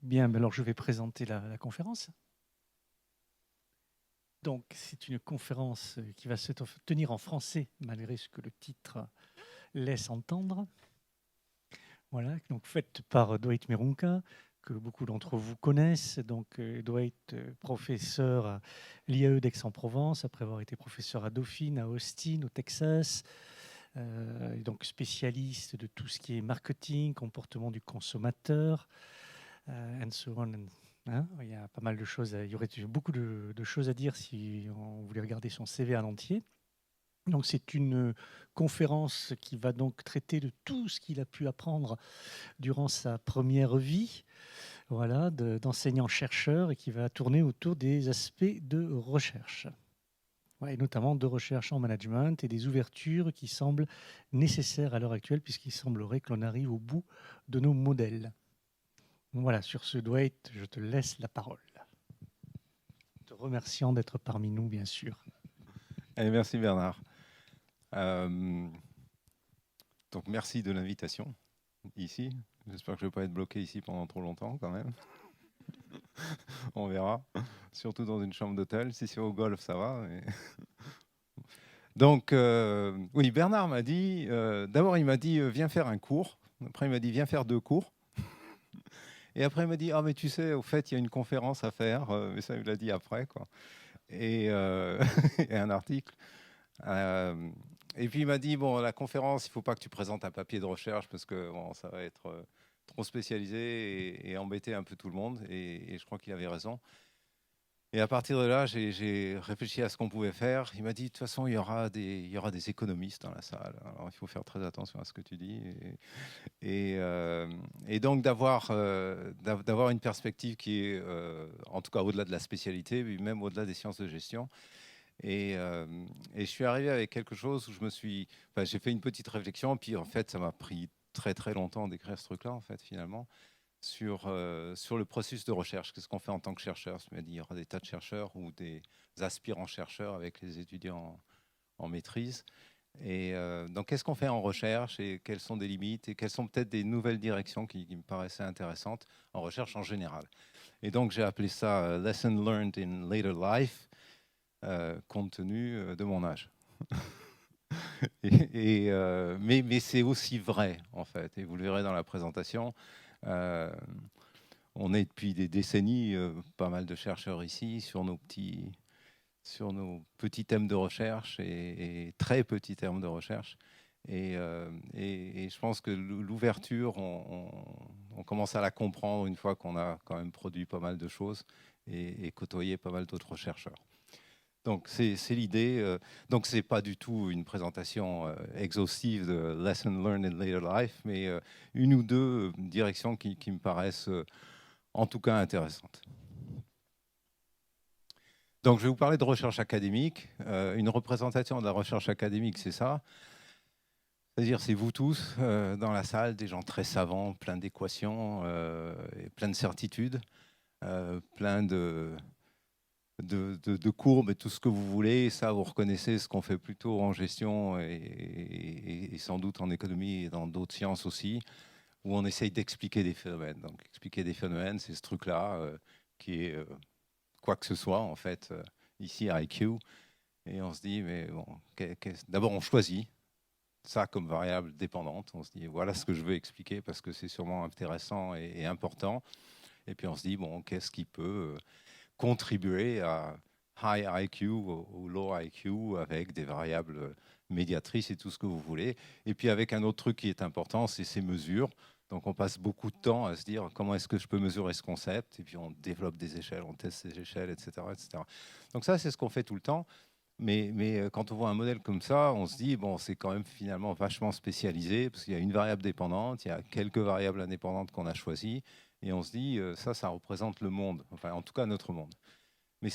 Bien, alors je vais présenter la conférence. Donc, c'est une conférence qui va se tenir en français, malgré ce que le titre laisse entendre. Voilà, donc faite par Dwight Merunka, que beaucoup d'entre vous connaissent. Donc, Dwight, professeur à l'IAE d'Aix-en-Provence, après avoir été professeur à Dauphine, à Austin, au Texas, et donc spécialiste de tout ce qui est marketing, comportement du consommateur, and so on. Hein, il y a pas mal de choses, il y aurait beaucoup de choses à dire si on voulait regarder son CV à l'entier. Donc c'est une conférence qui va donc traiter de tout ce qu'il a pu apprendre durant sa première vie, voilà, d'enseignant-chercheur, et qui va tourner autour des aspects de recherche. Ouais, et notamment de recherche en management et des ouvertures qui semblent nécessaires à l'heure actuelle, puisqu'il semblerait que l'on arrive au bout de nos modèles. Voilà, sur ce, Dwight, je te laisse la parole. Te remerciant d'être parmi nous, bien sûr. Allez, merci Bernard. Donc merci de l'invitation ici. J'espère que je ne vais pas être bloqué ici pendant trop longtemps quand même. On verra. Surtout dans une chambre d'hôtel. Si c'est au golf, ça va. Mais... Donc oui, Bernard m'a dit, d'abord il m'a dit viens faire un cours. Après il m'a dit viens faire 2 cours. Et après il m'a dit ah mais tu sais au fait il y a une conférence à faire. Mais ça il me l'a dit après quoi. Et, et un article. Et puis il m'a dit bon la conférence il faut pas que tu présentes un papier de recherche parce que bon, ça va être trop spécialisé et embêter un peu tout le monde et je crois qu'il avait raison. Et à partir de là j'ai réfléchi à ce qu'on pouvait faire. Il m'a dit de toute façon il y aura des économistes dans la salle. Alors il faut faire très attention à ce que tu dis et donc d'avoir une perspective qui est en tout cas au-delà de la spécialité, mais même au-delà des sciences de gestion. Et je suis arrivé avec quelque chose où j'ai fait une petite réflexion, puis en fait, ça m'a pris très très longtemps d'écrire ce truc-là, en fait, finalement, sur le processus de recherche. Qu'est-ce qu'on fait en tant que chercheur? Je me dis, il y aura des tas de chercheurs ou des aspirants chercheurs avec les étudiants en maîtrise. Et donc, qu'est-ce qu'on fait en recherche et quelles sont des limites et quelles sont peut-être des nouvelles directions qui me paraissaient intéressantes en recherche en général. Et donc, j'ai appelé ça Lesson Learned in Later Life compte tenu de mon âge. Mais c'est aussi vrai, en fait, et vous le verrez dans la présentation. Euh, on est depuis des décennies, pas mal de chercheurs ici, sur nos petits thèmes de recherche et très petits thèmes de recherche. Et je pense que l'ouverture, on commence à la comprendre une fois qu'on a quand même produit pas mal de choses et côtoyé pas mal d'autres chercheurs. Donc c'est l'idée. Donc c'est pas du tout une présentation exhaustive de Lesson Learned in Later Life, mais une ou deux directions qui me paraissent en tout cas intéressantes. Donc je vais vous parler de recherche académique. Une représentation de la recherche académique, c'est ça. C'est-à-dire c'est vous tous dans la salle, des gens très savants, plein d'équations, et plein de certitudes, plein de courbes et tout ce que vous voulez. Et ça, vous reconnaissez ce qu'on fait plutôt en gestion et sans doute en économie et dans d'autres sciences aussi, où on essaye d'expliquer des phénomènes. Donc, expliquer des phénomènes, c'est ce truc-là qui est quoi que ce soit, en fait, ici à IQ. Et on se dit, mais bon, d'abord, on choisit ça comme variable dépendante. On se dit, voilà ce que je veux expliquer parce que c'est sûrement intéressant et important. Et puis, on se dit, bon, qu'est-ce qui peut contribuer à high IQ ou low IQ avec des variables médiatrices et tout ce que vous voulez. Et puis avec un autre truc qui est important, c'est ces mesures. Donc on passe beaucoup de temps à se dire comment est-ce que je peux mesurer ce concept, et puis on développe des échelles, on teste ces échelles, etc. etc. Donc ça, c'est ce qu'on fait tout le temps. Mais quand on voit un modèle comme ça, on se dit, bon, c'est quand même finalement vachement spécialisé, parce qu'il y a une variable dépendante, il y a quelques variables indépendantes qu'on a choisies, et on se dit, ça représente le monde, enfin en tout cas notre monde. Mais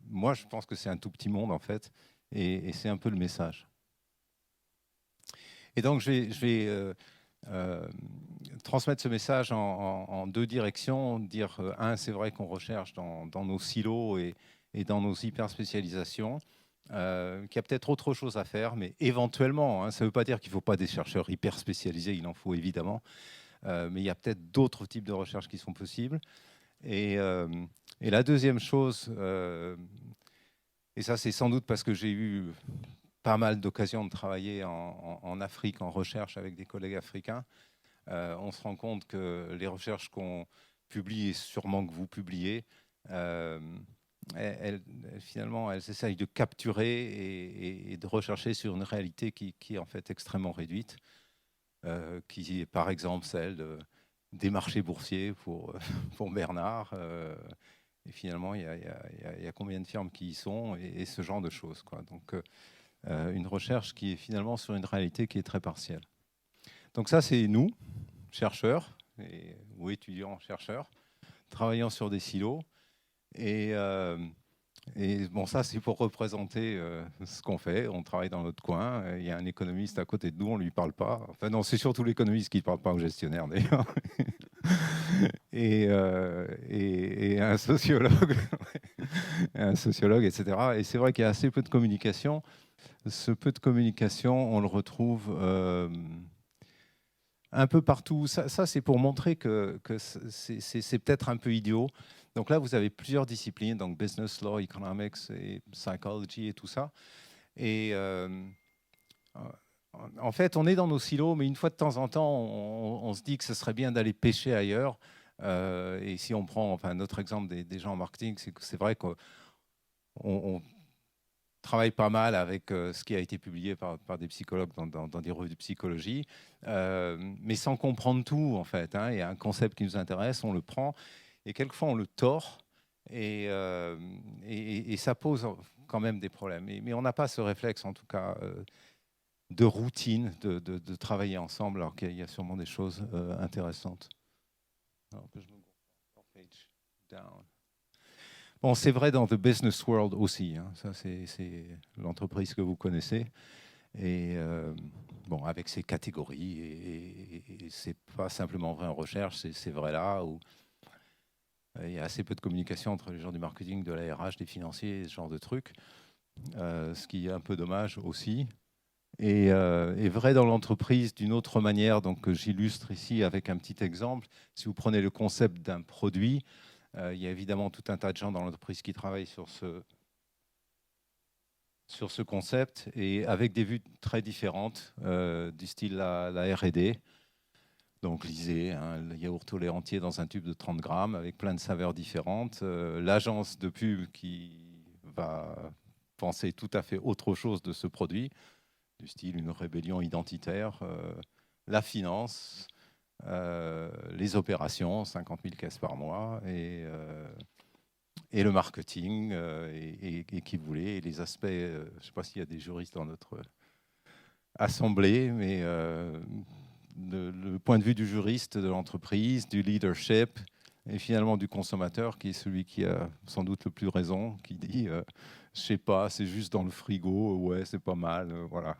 moi, je pense que c'est un tout petit monde, en fait, et c'est un peu le message. Et donc, je vais transmettre ce message en deux directions. Dire, un, c'est vrai qu'on recherche dans nos silos et dans nos hyper-spécialisations, qu'il y a peut-être autre chose à faire, mais éventuellement, hein, ça ne veut pas dire qu'il ne faut pas des chercheurs hyper spécialisés, il en faut évidemment. mais il y a peut-être d'autres types de recherches qui sont possibles. Et la deuxième chose, et ça c'est sans doute parce que j'ai eu pas mal d'occasions de travailler en Afrique en recherche avec des collègues africains, on se rend compte que les recherches qu'on publie et sûrement que vous publiez, finalement, elles essayent de capturer et de rechercher sur une réalité qui est en fait extrêmement réduite, qui est par exemple celle des marchés boursiers pour Bernard. Et finalement, il y a combien de firmes qui y sont et ce genre de choses, quoi. Donc, une recherche qui est finalement sur une réalité qui est très partielle. Donc ça, c'est nous, chercheurs ou étudiants-chercheurs, travaillant sur des silos. Et bon, ça, c'est pour représenter ce qu'on fait. On travaille dans notre coin. Il y a un économiste à côté de nous, on ne lui parle pas. Enfin, non, c'est surtout l'économiste qui ne parle pas au gestionnaire, d'ailleurs. Et un sociologue, etc. Et c'est vrai qu'il y a assez peu de communication. Ce peu de communication, on le retrouve un peu partout. Ça c'est pour montrer que c'est peut-être un peu idiot. Donc là, vous avez plusieurs disciplines, donc business, law, economics et psychology et tout ça. Et en fait, on est dans nos silos, mais une fois de temps en temps, on se dit que ce serait bien d'aller pêcher ailleurs. Et si on prend notre exemple des gens en marketing, c'est vrai qu'on travaille pas mal avec ce qui a été publié par des psychologues dans des revues de psychologie, mais sans comprendre tout, en fait. Il y a un concept qui nous intéresse, on le prend, et quelquefois on le tord, et ça pose quand même des problèmes. Mais on n'a pas ce réflexe, en tout cas, de routine, de travailler ensemble, alors qu'il y a sûrement des choses intéressantes. Alors que je me page down. Bon, c'est vrai dans The Business World aussi. Ça, c'est l'entreprise que vous connaissez. Et bon, avec ses catégories. Et c'est pas simplement vrai en recherche, c'est vrai là où il y a assez peu de communication entre les gens du marketing, de la RH, des financiers, ce genre de trucs. Ce qui est un peu dommage aussi. Et vrai dans l'entreprise d'une autre manière. Donc, j'illustre ici avec un petit exemple. Si vous prenez le concept d'un produit, il y a évidemment tout un tas de gens dans l'entreprise qui travaillent sur ce concept et avec des vues très différentes, du style la R&D. Donc, lisez, le yaourt au lait entier dans un tube de 30 grammes avec plein de saveurs différentes. L'agence de pub qui va penser tout à fait autre chose de ce produit, du style une rébellion identitaire. La finance, les opérations, 50 000 caisses par mois, et le marketing, et qui voulait, et les aspects, je ne sais pas s'il y a des juristes dans notre assemblée, mais le point de vue du juriste, de l'entreprise, du leadership, et finalement du consommateur, qui est celui qui a sans doute le plus raison, qui dit je sais pas, c'est juste dans le frigo, ouais, c'est pas mal, voilà.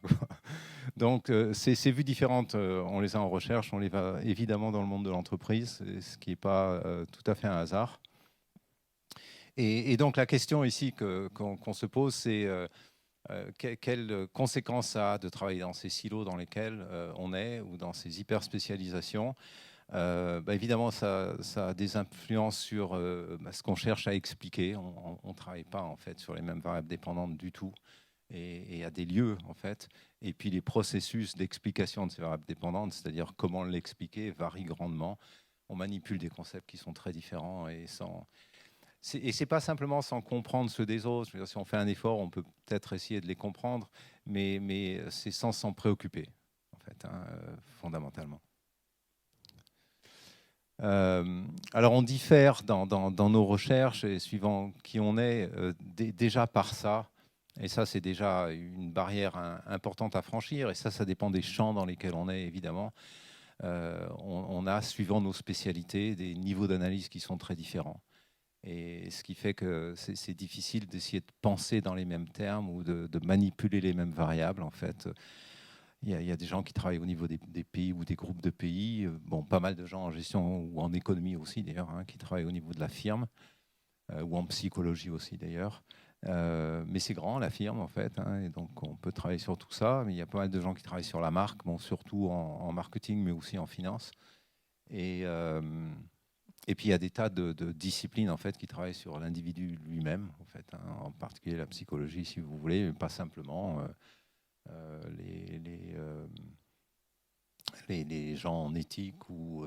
Donc, ces vues différentes, on les a en recherche, on les a évidemment dans le monde de l'entreprise, ce qui n'est pas tout à fait un hasard. Et donc, la question ici qu'on se pose, c'est quelles conséquences ça a de travailler dans ces silos dans lesquels on est, ou dans ces hyper-spécialisations. Évidemment, ça a des influences sur ce qu'on cherche à expliquer. On ne travaille pas en fait sur les mêmes variables dépendantes du tout, et à des lieux en fait. Et puis les processus d'explication de ces variables dépendantes, c'est-à-dire comment l'expliquer, varient grandement. On manipule des concepts qui sont très différents et c'est pas simplement sans comprendre ceux des autres. Je veux dire, si on fait un effort, on peut peut-être essayer de les comprendre, mais c'est sans s'en préoccuper en fait, fondamentalement. Alors on diffère dans nos recherches, et suivant qui on est, déjà par ça, et ça c'est déjà une barrière importante à franchir, et ça dépend des champs dans lesquels on est évidemment. On a, suivant nos spécialités, des niveaux d'analyse qui sont très différents. Et ce qui fait que c'est difficile d'essayer de penser dans les mêmes termes ou de manipuler les mêmes variables en fait. Il y a des gens qui travaillent au niveau des pays ou des groupes de pays. Bon, pas mal de gens en gestion ou en économie aussi, d'ailleurs, qui travaillent au niveau de la firme, ou en psychologie aussi, d'ailleurs. Mais c'est grand, la firme, en fait, et donc on peut travailler sur tout ça. Mais il y a pas mal de gens qui travaillent sur la marque, bon, surtout en marketing, mais aussi en finance. Et puis il y a des tas de disciplines en fait qui travaillent sur l'individu lui-même, en fait, hein, en particulier la psychologie, si vous voulez, mais pas simplement. Les gens en éthique ou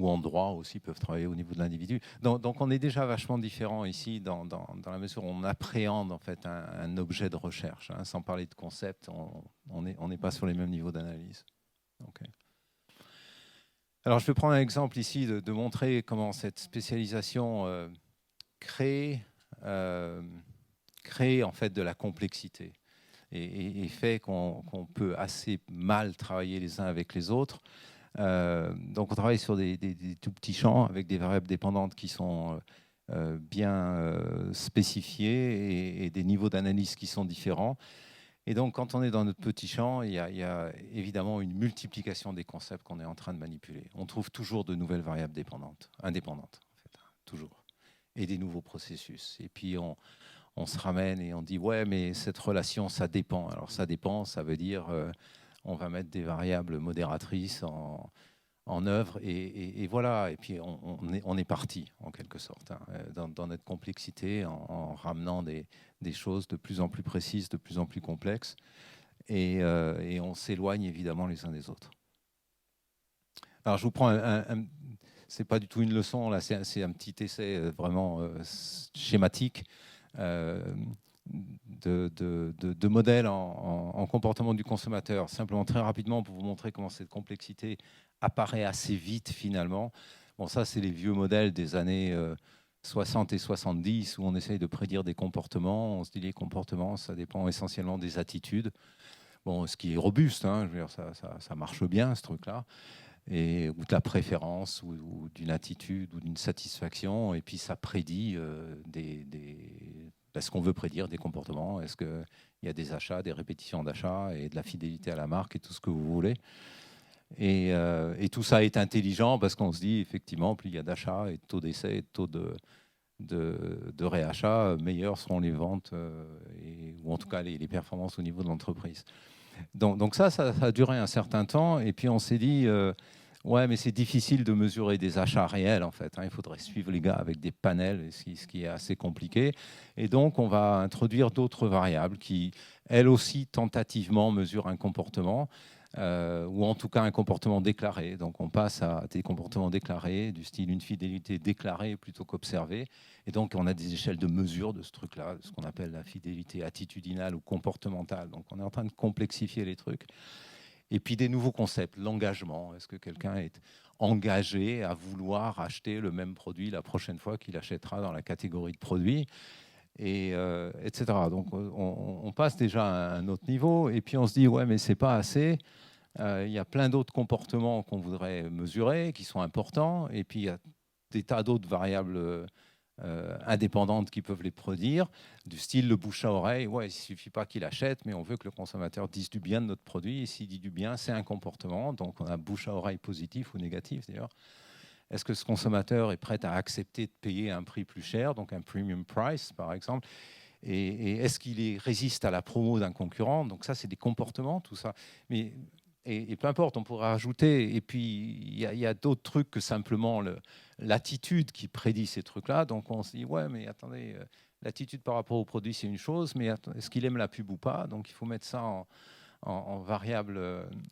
en droit aussi peuvent travailler au niveau de l'individu. Donc on est déjà vachement différent ici dans la mesure où on appréhende en fait un objet de recherche, hein, sans parler de concept, on n'est pas sur les mêmes niveaux d'analyse. Okay. Alors je vais prendre un exemple ici de montrer comment cette spécialisation crée en fait de la complexité et fait qu'on peut assez mal travailler les uns avec les autres. Donc on travaille sur des tout petits champs avec des variables dépendantes qui sont bien spécifiées et des niveaux d'analyse qui sont différents. Et donc quand on est dans notre petit champ, il y a évidemment une multiplication des concepts qu'on est en train de manipuler. On trouve toujours de nouvelles variables indépendantes, en fait, toujours, et des nouveaux processus. Et puis on se ramène et on dit ouais, mais cette relation ça dépend. Alors ça dépend, ça veut dire on va mettre des variables modératrices en œuvre et voilà. Et puis on est parti en quelque sorte, hein, dans notre complexité en ramenant des choses de plus en plus précises, de plus en plus complexes et on s'éloigne évidemment les uns des autres. Alors je vous prends c'est pas du tout une leçon là, c'est un petit essai vraiment schématique. De modèles en comportement du consommateur. Simplement, très rapidement, pour vous montrer comment cette complexité apparaît assez vite finalement. Bon, ça, c'est les vieux modèles des années 60 et 70 où on essaye de prédire des comportements. On se dit les comportements, ça dépend essentiellement des attitudes. Bon, ce qui est robuste, hein, je veux dire, ça marche bien, ce truc-là. Ou de la préférence, ou d'une attitude, ou d'une satisfaction. Et puis, ça prédit ce qu'on veut prédire des comportements. Est-ce qu'il y a des achats, des répétitions d'achats et de la fidélité à la marque et tout ce que vous voulez. Et tout ça est intelligent parce qu'on se dit, effectivement, plus il y a d'achats et de taux d'essai et de taux de réachat, meilleures seront les ventes ou en tout cas les performances au niveau de l'entreprise. Donc ça a duré un certain temps. Et puis on s'est dit... ouais, mais c'est difficile de mesurer des achats réels, en fait, hein. Il faudrait suivre les gars avec des panels, ce qui est assez compliqué. Et donc, on va introduire d'autres variables qui, elles aussi, tentativement mesurent un comportement, ou en tout cas un comportement déclaré. Donc, on passe à des comportements déclarés, du style une fidélité déclarée plutôt qu'observée. Et donc, on a des échelles de mesure de ce truc-là, ce qu'on appelle la fidélité attitudinale ou comportementale. Donc, on est en train de complexifier les trucs. Et puis des nouveaux concepts, l'engagement. Est-ce que quelqu'un est engagé à vouloir acheter le même produit la prochaine fois qu'il achètera dans la catégorie de produits, etc. Donc on passe déjà à un autre niveau et puis on se dit ouais mais c'est pas assez. Il y a plein d'autres comportements qu'on voudrait mesurer qui sont importants et puis il y a des tas d'autres variables indépendantes qui peuvent les produire, du style le bouche à oreille. Ouais, il ne suffit pas qu'il achète, mais on veut que le consommateur dise du bien de notre produit. Et s'il dit du bien, c'est un comportement. Donc on a bouche à oreille positif ou négatif d'ailleurs. Est-ce que ce consommateur est prêt à accepter de payer un prix plus cher, donc un premium price par exemple, et est-ce qu'il résiste à la promo d'un concurrent? Donc ça, c'est des comportements, tout ça. Mais et peu importe, on pourra rajouter. Et puis, il y a d'autres trucs que simplement l'attitude qui prédit ces trucs-là. Donc, on se dit, ouais, mais attendez, l'attitude par rapport au produit, c'est une chose, mais est-ce qu'il aime la pub ou pas? Donc, il faut mettre ça en variable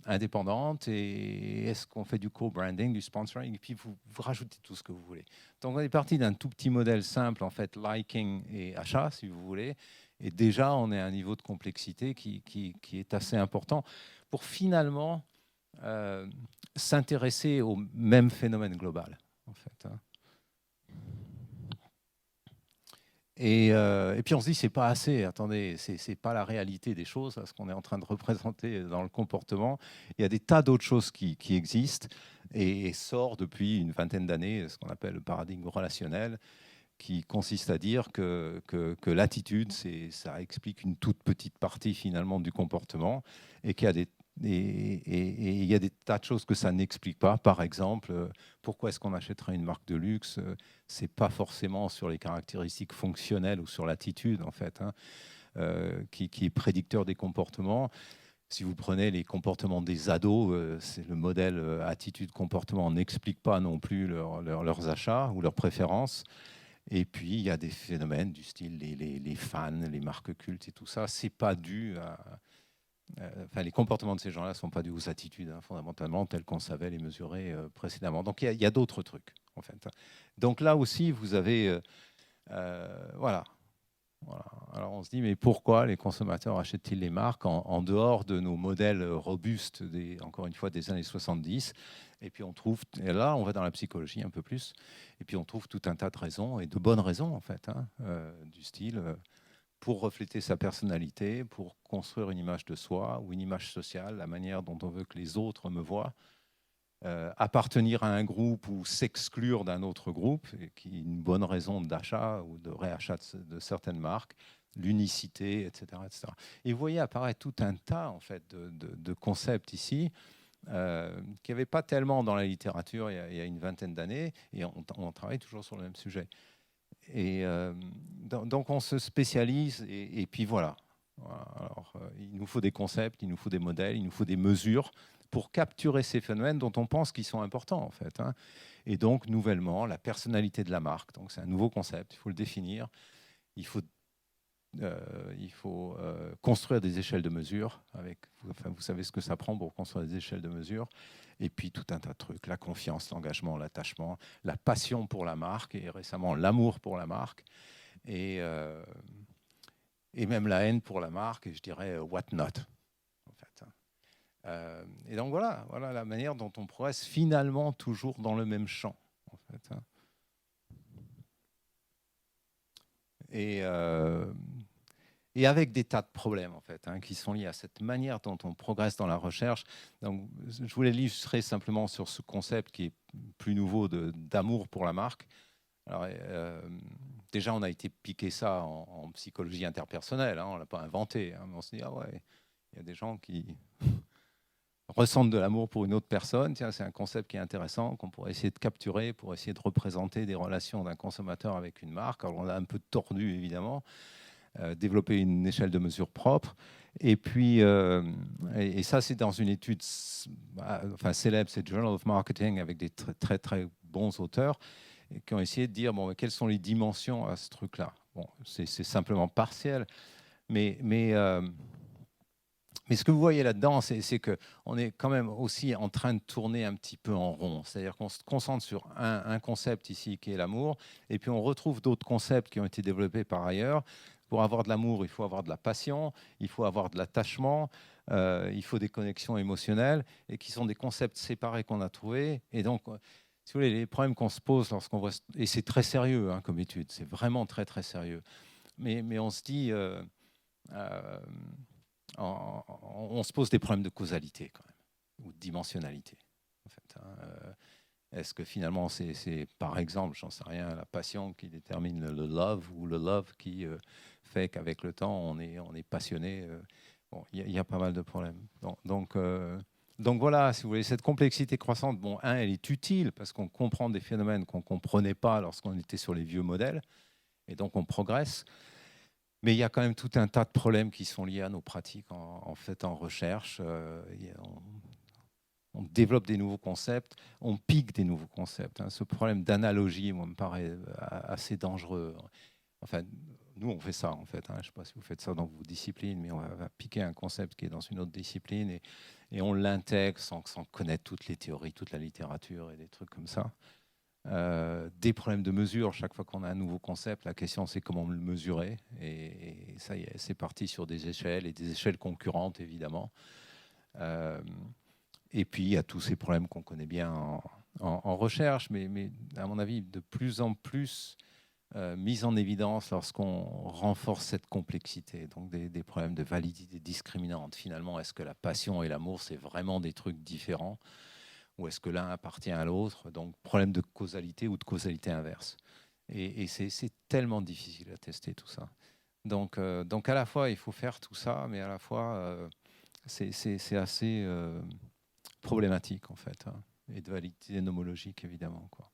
indépendante. Et est-ce qu'on fait du co-branding, du sponsoring? Et puis, vous rajoutez tout ce que vous voulez. Donc, on est parti d'un tout petit modèle simple, en fait, liking et achat, si vous voulez. Et déjà, on est à un niveau de complexité qui est assez important pour finalement s'intéresser au même phénomène global, en fait. Et puis on se dit c'est pas assez. Attendez, c'est pas la réalité des choses, ce qu'on est en train de représenter dans le comportement. Il y a des tas d'autres choses qui existent et sort depuis une vingtaine d'années ce qu'on appelle le paradigme relationnel, qui consiste à dire que l'attitude, ça explique une toute petite partie finalement du comportement et qu'il y a il y a des tas de choses que ça n'explique pas. Par exemple, pourquoi est-ce qu'on achèterait une marque de luxe? C'est pas forcément sur les caractéristiques fonctionnelles ou sur l'attitude en fait, hein, qui est prédicteur des comportements. Si vous prenez les comportements des ados, c'est le modèle attitude-comportement n'explique pas non plus leurs achats ou leurs préférences. Et puis, il y a des phénomènes du style les fans, les marques cultes et tout ça. C'est pas dû à... Enfin, les comportements de ces gens-là ne sont pas dus aux attitudes, hein, fondamentalement, telles qu'on savait les mesurer précédemment. Donc, il y a d'autres trucs, en fait. Donc là aussi, vous avez... voilà. Voilà. Alors on se dit, mais pourquoi les consommateurs achètent-ils les marques en dehors de nos modèles robustes, encore une fois, des années 70? Et puis on trouve, et là on va dans la psychologie un peu plus, et puis on trouve tout un tas de raisons, et de bonnes raisons en fait, hein, du style, pour refléter sa personnalité, pour construire une image de soi ou une image sociale, la manière dont on veut que les autres me voient. Appartenir à un groupe ou s'exclure d'un autre groupe, qui est une bonne raison d'achat ou de réachat de certaines marques, l'unicité, etc., etc. Et vous voyez apparaître tout un tas en fait, de concepts ici qui n'y avait pas tellement dans la littérature il y a une vingtaine d'années, et on travaille toujours sur le même sujet. Et donc on se spécialise, et puis voilà. Alors, il nous faut des concepts, il nous faut des modèles, il nous faut des mesures pour capturer ces phénomènes dont on pense qu'ils sont importants en fait. Hein. Et donc, nouvellement, la personnalité de la marque. Donc, c'est un nouveau concept, il faut le définir. Il faut, construire des échelles de mesure. Vous savez ce que ça prend pour construire des échelles de mesure. Et puis, tout un tas de trucs. La confiance, l'engagement, l'attachement, la passion pour la marque et récemment l'amour pour la marque. Et même la haine pour la marque, et je dirais what not, en fait. Et donc voilà la manière dont on progresse finalement toujours dans le même champ, en fait. Et avec des tas de problèmes, en fait, qui sont liés à cette manière dont on progresse dans la recherche. Donc, je voulais l'illustrer simplement sur ce concept qui est plus nouveau d'amour pour la marque. Alors, déjà, on a été piqué ça en psychologie interpersonnelle, hein, on ne l'a pas inventé. Hein, mais on se dit, ah ouais, il y a des gens qui ressentent de l'amour pour une autre personne. Tiens, c'est un concept qui est intéressant, qu'on pourrait essayer de capturer pour essayer de représenter des relations d'un consommateur avec une marque. Alors, on a un peu tordu, évidemment, développer une échelle de mesure propre. Et puis, et ça, c'est dans une étude célèbre, c'est Journal of Marketing, avec des très, très bons auteurs qui ont essayé de dire bon, quelles sont les dimensions à ce truc-là. Bon, c'est simplement partiel, mais ce que vous voyez là-dedans, c'est qu'on est quand même aussi en train de tourner un petit peu en rond. C'est-à-dire qu'on se concentre sur un concept ici qui est l'amour, et puis on retrouve d'autres concepts qui ont été développés par ailleurs. Pour avoir de l'amour, il faut avoir de la passion, il faut avoir de l'attachement, il faut des connexions émotionnelles, et qui sont des concepts séparés qu'on a trouvés. Et donc, si vous voulez, les problèmes qu'on se pose lorsqu'on voit... Et c'est très sérieux hein, comme étude, c'est vraiment très, très sérieux. Mais on se dit... on se pose des problèmes de causalité quand même, ou de dimensionnalité. En fait, hein. Est-ce que finalement c'est par exemple, j'en sais rien, la passion qui détermine le love, ou le love qui fait qu'avec le temps on est passionné? Bon, il y a pas mal de problèmes. Donc voilà, si vous voulez, cette complexité croissante, bon, elle est utile parce qu'on comprend des phénomènes qu'on ne comprenait pas lorsqu'on était sur les vieux modèles, et donc on progresse. Mais il y a quand même tout un tas de problèmes qui sont liés à nos pratiques en fait en recherche. On développe des nouveaux concepts, on pique des nouveaux concepts. Hein. Ce problème d'analogie, moi, me paraît assez dangereux. Enfin, nous, on fait ça, en fait. Hein. Je ne sais pas si vous faites ça dans vos disciplines, mais on va piquer un concept qui est dans une autre discipline et on l'intègre sans connaître toutes les théories, toute la littérature et des trucs comme ça. Des problèmes de mesure. Chaque fois qu'on a un nouveau concept, la question c'est comment le mesurer. Et ça y est, c'est parti sur des échelles et des échelles concurrentes évidemment. Et puis il y a tous ces problèmes qu'on connaît bien en recherche, mais à mon avis de plus en plus mis en évidence lorsqu'on renforce cette complexité. Donc des problèmes de validité discriminante. Finalement, est-ce que la passion et l'amour c'est vraiment des trucs différents? Ou est-ce que l'un appartient à l'autre? Donc, problème de causalité ou de causalité inverse. Et c'est tellement difficile à tester tout ça. Donc, à la fois, il faut faire tout ça, mais à la fois, c'est assez problématique, en fait. Hein, et de validité nomologique, évidemment. Quoi.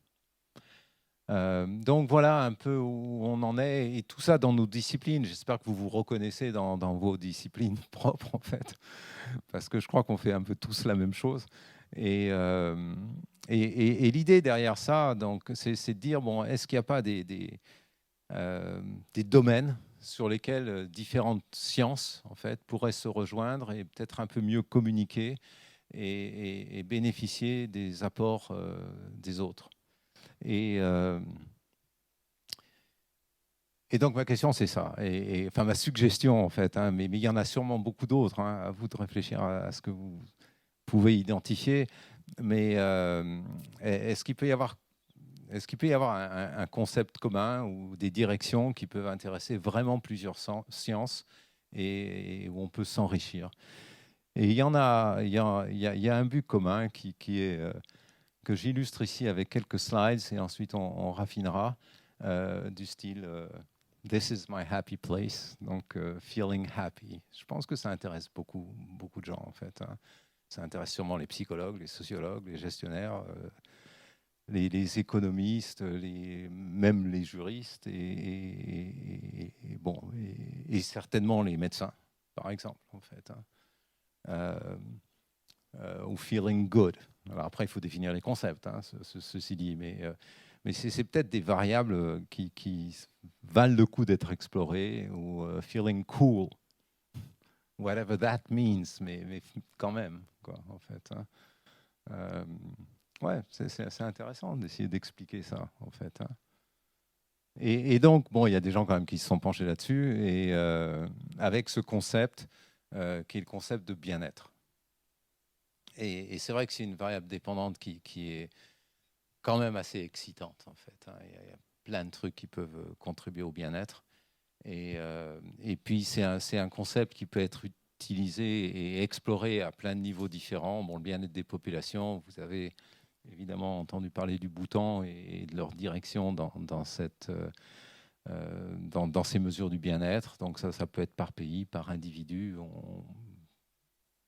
Donc voilà un peu où on en est, et tout ça dans nos disciplines. J'espère que vous vous reconnaissez dans vos disciplines propres, en fait, parce que je crois qu'on fait un peu tous la même chose. Et, et l'idée derrière ça, donc, c'est de dire, bon, est-ce qu'il n'y a pas des domaines sur lesquels différentes sciences, en fait, pourraient se rejoindre et peut-être un peu mieux communiquer et bénéficier des apports des autres. Et donc ma question c'est ça, enfin ma suggestion en fait, hein, mais il y en a sûrement beaucoup d'autres, hein, à vous de réfléchir à ce que vous pouvez identifier, mais est-ce qu'il peut y avoir, un concept commun ou des directions qui peuvent intéresser vraiment plusieurs sciences et où on peut s'enrichir? Et il y en a, il y a un but commun qui est que j'illustre ici avec quelques slides et ensuite on raffinera du style This is my happy place, donc feeling happy. Je pense que ça intéresse beaucoup de gens en fait, hein. Ça intéresse sûrement les psychologues, les sociologues, les gestionnaires, les économistes, même les juristes bon, et certainement les médecins, par exemple, en fait, hein. Ou feeling good. Alors après, il faut définir les concepts, hein, ceci dit, mais c'est peut-être des variables qui valent le coup d'être explorées, ou feeling cool, whatever that means, mais quand même, quoi, en fait, hein. Ouais, c'est assez intéressant d'essayer d'expliquer ça, en fait, hein. Et donc, bon, il y a des gens quand même qui se sont penchés là-dessus, et avec ce concept qui est le concept de bien-être. Et c'est vrai que c'est une variable dépendante qui est quand même assez excitante, en fait, hein. Il y a plein de trucs qui peuvent contribuer au bien-être. Et puis, c'est un concept qui peut être utilisé et exploré à plein de niveaux différents. Bon, le bien-être des populations, vous avez évidemment entendu parler du Bhoutan et de leur direction dans ces mesures du bien-être. Donc ça peut être par pays, par individu,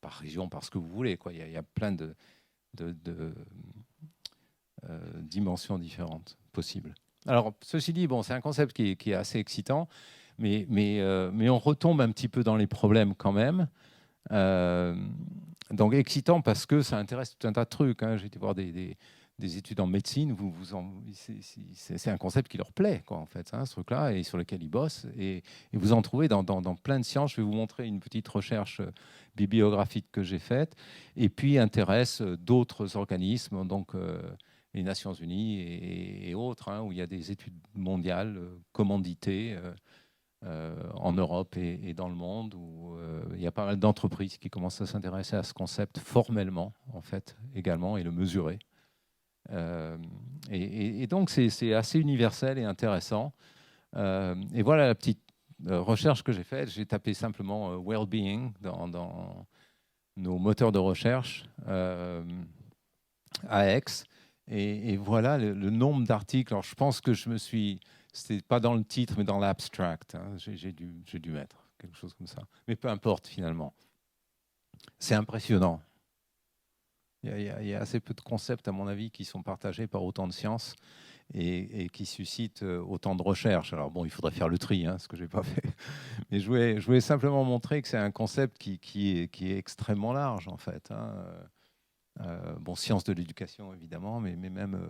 par région, par ce que vous voulez, quoi. Il y a plein de dimensions différentes possibles. Alors, ceci dit, bon, c'est un concept qui est assez excitant, mais on retombe un petit peu dans les problèmes quand même. Donc, excitant parce que ça intéresse tout un tas de trucs, hein. J'ai été voir des études en médecine, c'est un concept qui leur plaît, quoi, en fait, hein, ce truc-là, et sur lequel ils bossent. Et vous en trouvez dans plein de sciences. Je vais vous montrer une petite recherche bibliographique que j'ai faite, et puis intéresse d'autres organismes, donc les Nations Unies et autres, hein, où il y a des études mondiales commanditées en Europe et dans le monde, où il y a pas mal d'entreprises qui commencent à s'intéresser à ce concept formellement, en fait, également, et le mesurer. Et donc, c'est assez universel et intéressant. Et voilà la petite recherche que j'ai faite. J'ai tapé simplement well-being dans nos moteurs de recherche AX. Et voilà le nombre d'articles. Alors, je pense que c'était pas dans le titre, mais dans l'abstract, hein. J'ai dû mettre quelque chose comme ça. Mais peu importe, finalement. C'est impressionnant. Il y a assez peu de concepts, à mon avis, qui sont partagés par autant de sciences et qui suscitent autant de recherches. Alors bon, il faudrait faire le tri, hein, ce que je n'ai pas fait. Mais je voulais simplement montrer que c'est un concept qui est extrêmement large, en fait, hein. Bon, sciences de l'éducation, évidemment, mais même,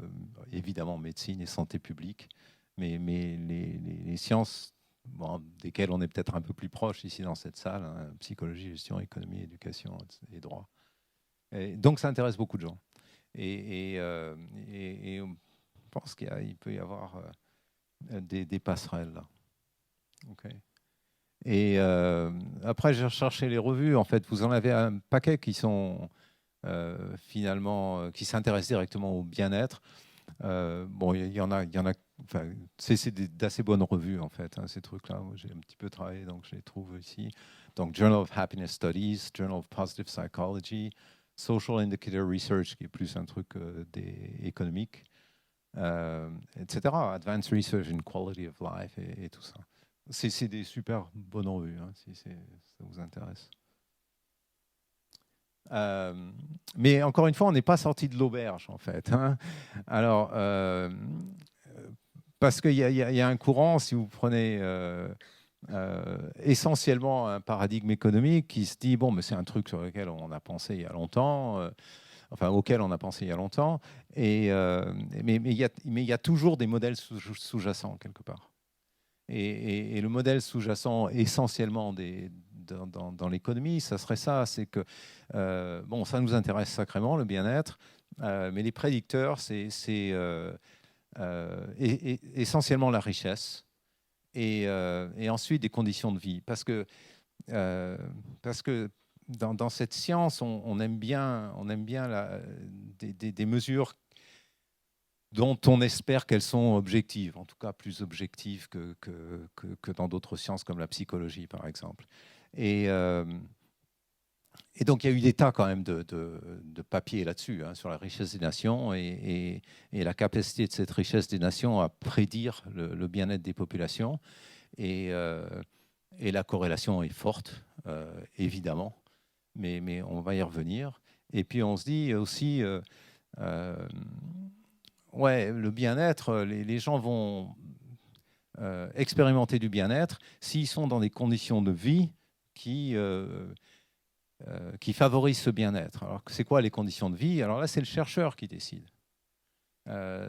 évidemment, médecine et santé publique. Mais les sciences, bon, desquelles on est peut-être un peu plus proche ici dans cette salle, hein, psychologie, gestion, économie, éducation et droit. Et donc, ça intéresse beaucoup de gens. Et on pense qu'il peut y avoir des passerelles là. Okay. Et après, j'ai recherché les revues. En fait, vous en avez un paquet qui sont finalement qui s'intéressent directement au bien-être. Bon, il y en a. Enfin, c'est d'assez bonnes revues en fait, hein, ces trucs-là. J'ai un petit peu travaillé, donc je les trouve ici. Donc, Journal of Happiness Studies, Journal of Positive Psychology, Social Indicator Research, qui est plus un truc économique, etc. Advanced Research in Quality of Life et tout ça. C'est des super bonnes revues, hein, si ça vous intéresse. Mais encore une fois, on n'est pas sorti de l'auberge, en fait, hein. Alors, parce qu'il y a un courant, si vous prenez essentiellement un paradigme économique qui se dit, bon, mais c'est un truc sur lequel on a pensé il y a longtemps, enfin auquel on a pensé il y a longtemps, mais il y a toujours des modèles sous-jacents quelque part. Et le modèle sous-jacent essentiellement dans l'économie, ça serait ça, c'est que, bon, ça nous intéresse sacrément, le bien-être, mais les prédicteurs, c'est essentiellement la richesse et ensuite des conditions de vie. Parce que dans cette science, on aime bien des mesures dont on espère qu'elles sont objectives, en tout cas plus objectives que dans d'autres sciences comme la psychologie, par exemple. Et donc, il y a eu des tas quand même de papiers là-dessus, hein, sur la richesse des nations et la capacité de cette richesse des nations à prédire le bien-être des populations. Et la corrélation est forte, évidemment, mais on va y revenir. Et puis, on se dit aussi, ouais, le bien-être, les gens vont expérimenter du bien-être s'ils sont dans des conditions de vie qui favorisent ce bien-être. Alors, c'est quoi les conditions de vie? Alors là, c'est le chercheur qui décide.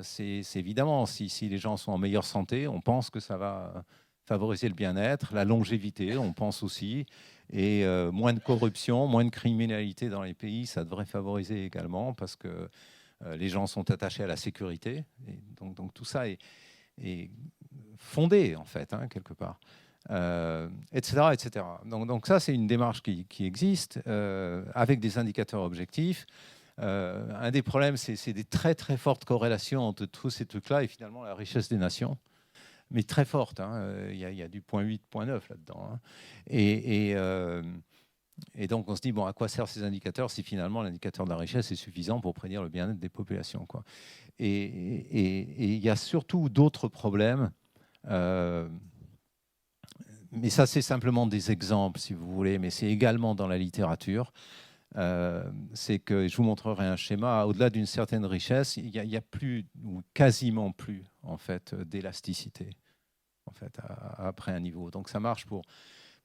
C'est évidemment, si les gens sont en meilleure santé, on pense que ça va favoriser le bien-être, la longévité, on pense aussi, et moins de corruption, moins de criminalité dans les pays, ça devrait favoriser également, parce que les gens sont attachés à la sécurité. Et donc tout ça est fondé, en fait, hein, quelque part. Etc., etc. Donc ça, c'est une démarche qui existe avec des indicateurs objectifs. Un des problèmes, c'est des très très fortes corrélations entre tous ces trucs-là et finalement la richesse des nations, mais très forte. Il y a du 0,8, 0,9 là-dedans. Hein. Et donc on se dit, bon, à quoi servent ces indicateurs si finalement l'indicateur de la richesse est suffisant pour prédire le bien-être des populations, quoi. Et il y a surtout d'autres problèmes. Mais ça, c'est simplement des exemples, si vous voulez, mais c'est également dans la littérature. C'est que, je vous montrerai un schéma, au-delà d'une certaine richesse, il y a plus, ou quasiment plus, en fait, d'élasticité, en fait, après un niveau. Donc ça marche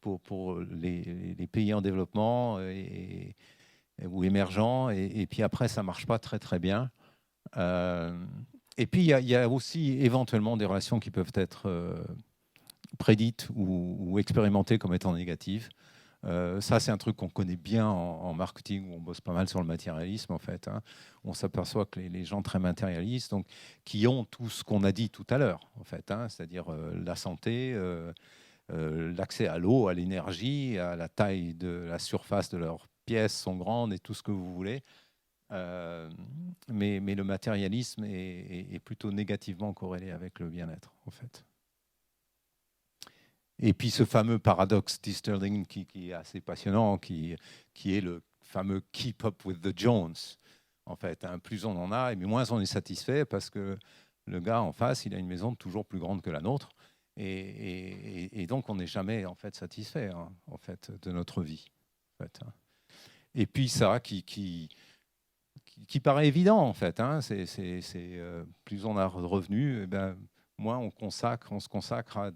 pour les pays en développement ou émergents, et puis après, ça ne marche pas très, très bien. Et puis, il y a aussi éventuellement des relations qui peuvent être prédites ou expérimentées comme étant négatives. Ça, c'est un truc qu'on connaît bien en marketing, où on bosse pas mal sur le matérialisme, en fait. Hein. On s'aperçoit que les gens très matérialistes, donc, qui ont tout ce qu'on a dit tout à l'heure, en fait, hein, c'est-à-dire la santé, l'accès à l'eau, à l'énergie, à la taille de la surface de leurs pièces sont grandes et tout ce que vous voulez. Mais le matérialisme est plutôt négativement corrélé avec le bien-être, en fait. Et puis ce fameux paradoxe d'Easterling qui est assez passionnant, qui est le fameux keep up with the Jones. En fait, hein, plus on en a, et moins on est satisfait parce que le gars en face, il a une maison toujours plus grande que la nôtre, et donc on n'est jamais en fait satisfait, hein, en fait, de notre vie. En fait, hein. Et puis ça, qui paraît évident en fait, hein, c'est plus on a de revenus, et ben, moins on se consacre à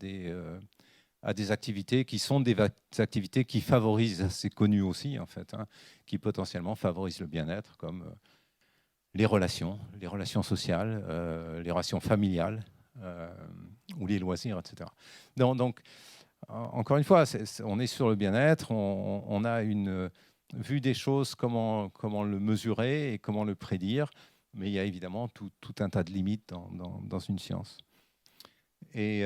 des activités qui sont des activités qui favorisent, c'est connu aussi en fait, hein, qui potentiellement favorisent le bien-être, comme les relations sociales, les relations familiales ou les loisirs, etc. Donc encore une fois, on est sur le bien-être, on a une vue des choses, comment le mesurer et comment le prédire, mais il y a évidemment tout un tas de limites dans une science. Et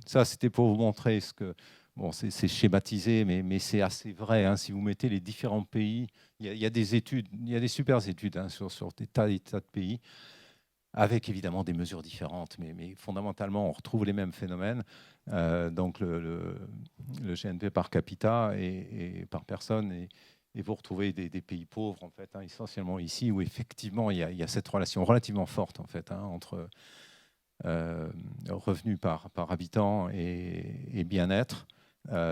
ça, c'était pour vous montrer ce que... Bon, c'est schématisé, mais c'est assez vrai. Hein. Si vous mettez les différents pays, il y a des études, il y a des super études, hein, sur des tas de pays, avec évidemment des mesures différentes, mais fondamentalement, on retrouve les mêmes phénomènes. Donc le GNP par capita et par personne, et vous retrouvez des pays pauvres, en fait, hein, essentiellement ici, où effectivement, il y a cette relation relativement forte, en fait, hein, entre revenus par habitant et bien-être,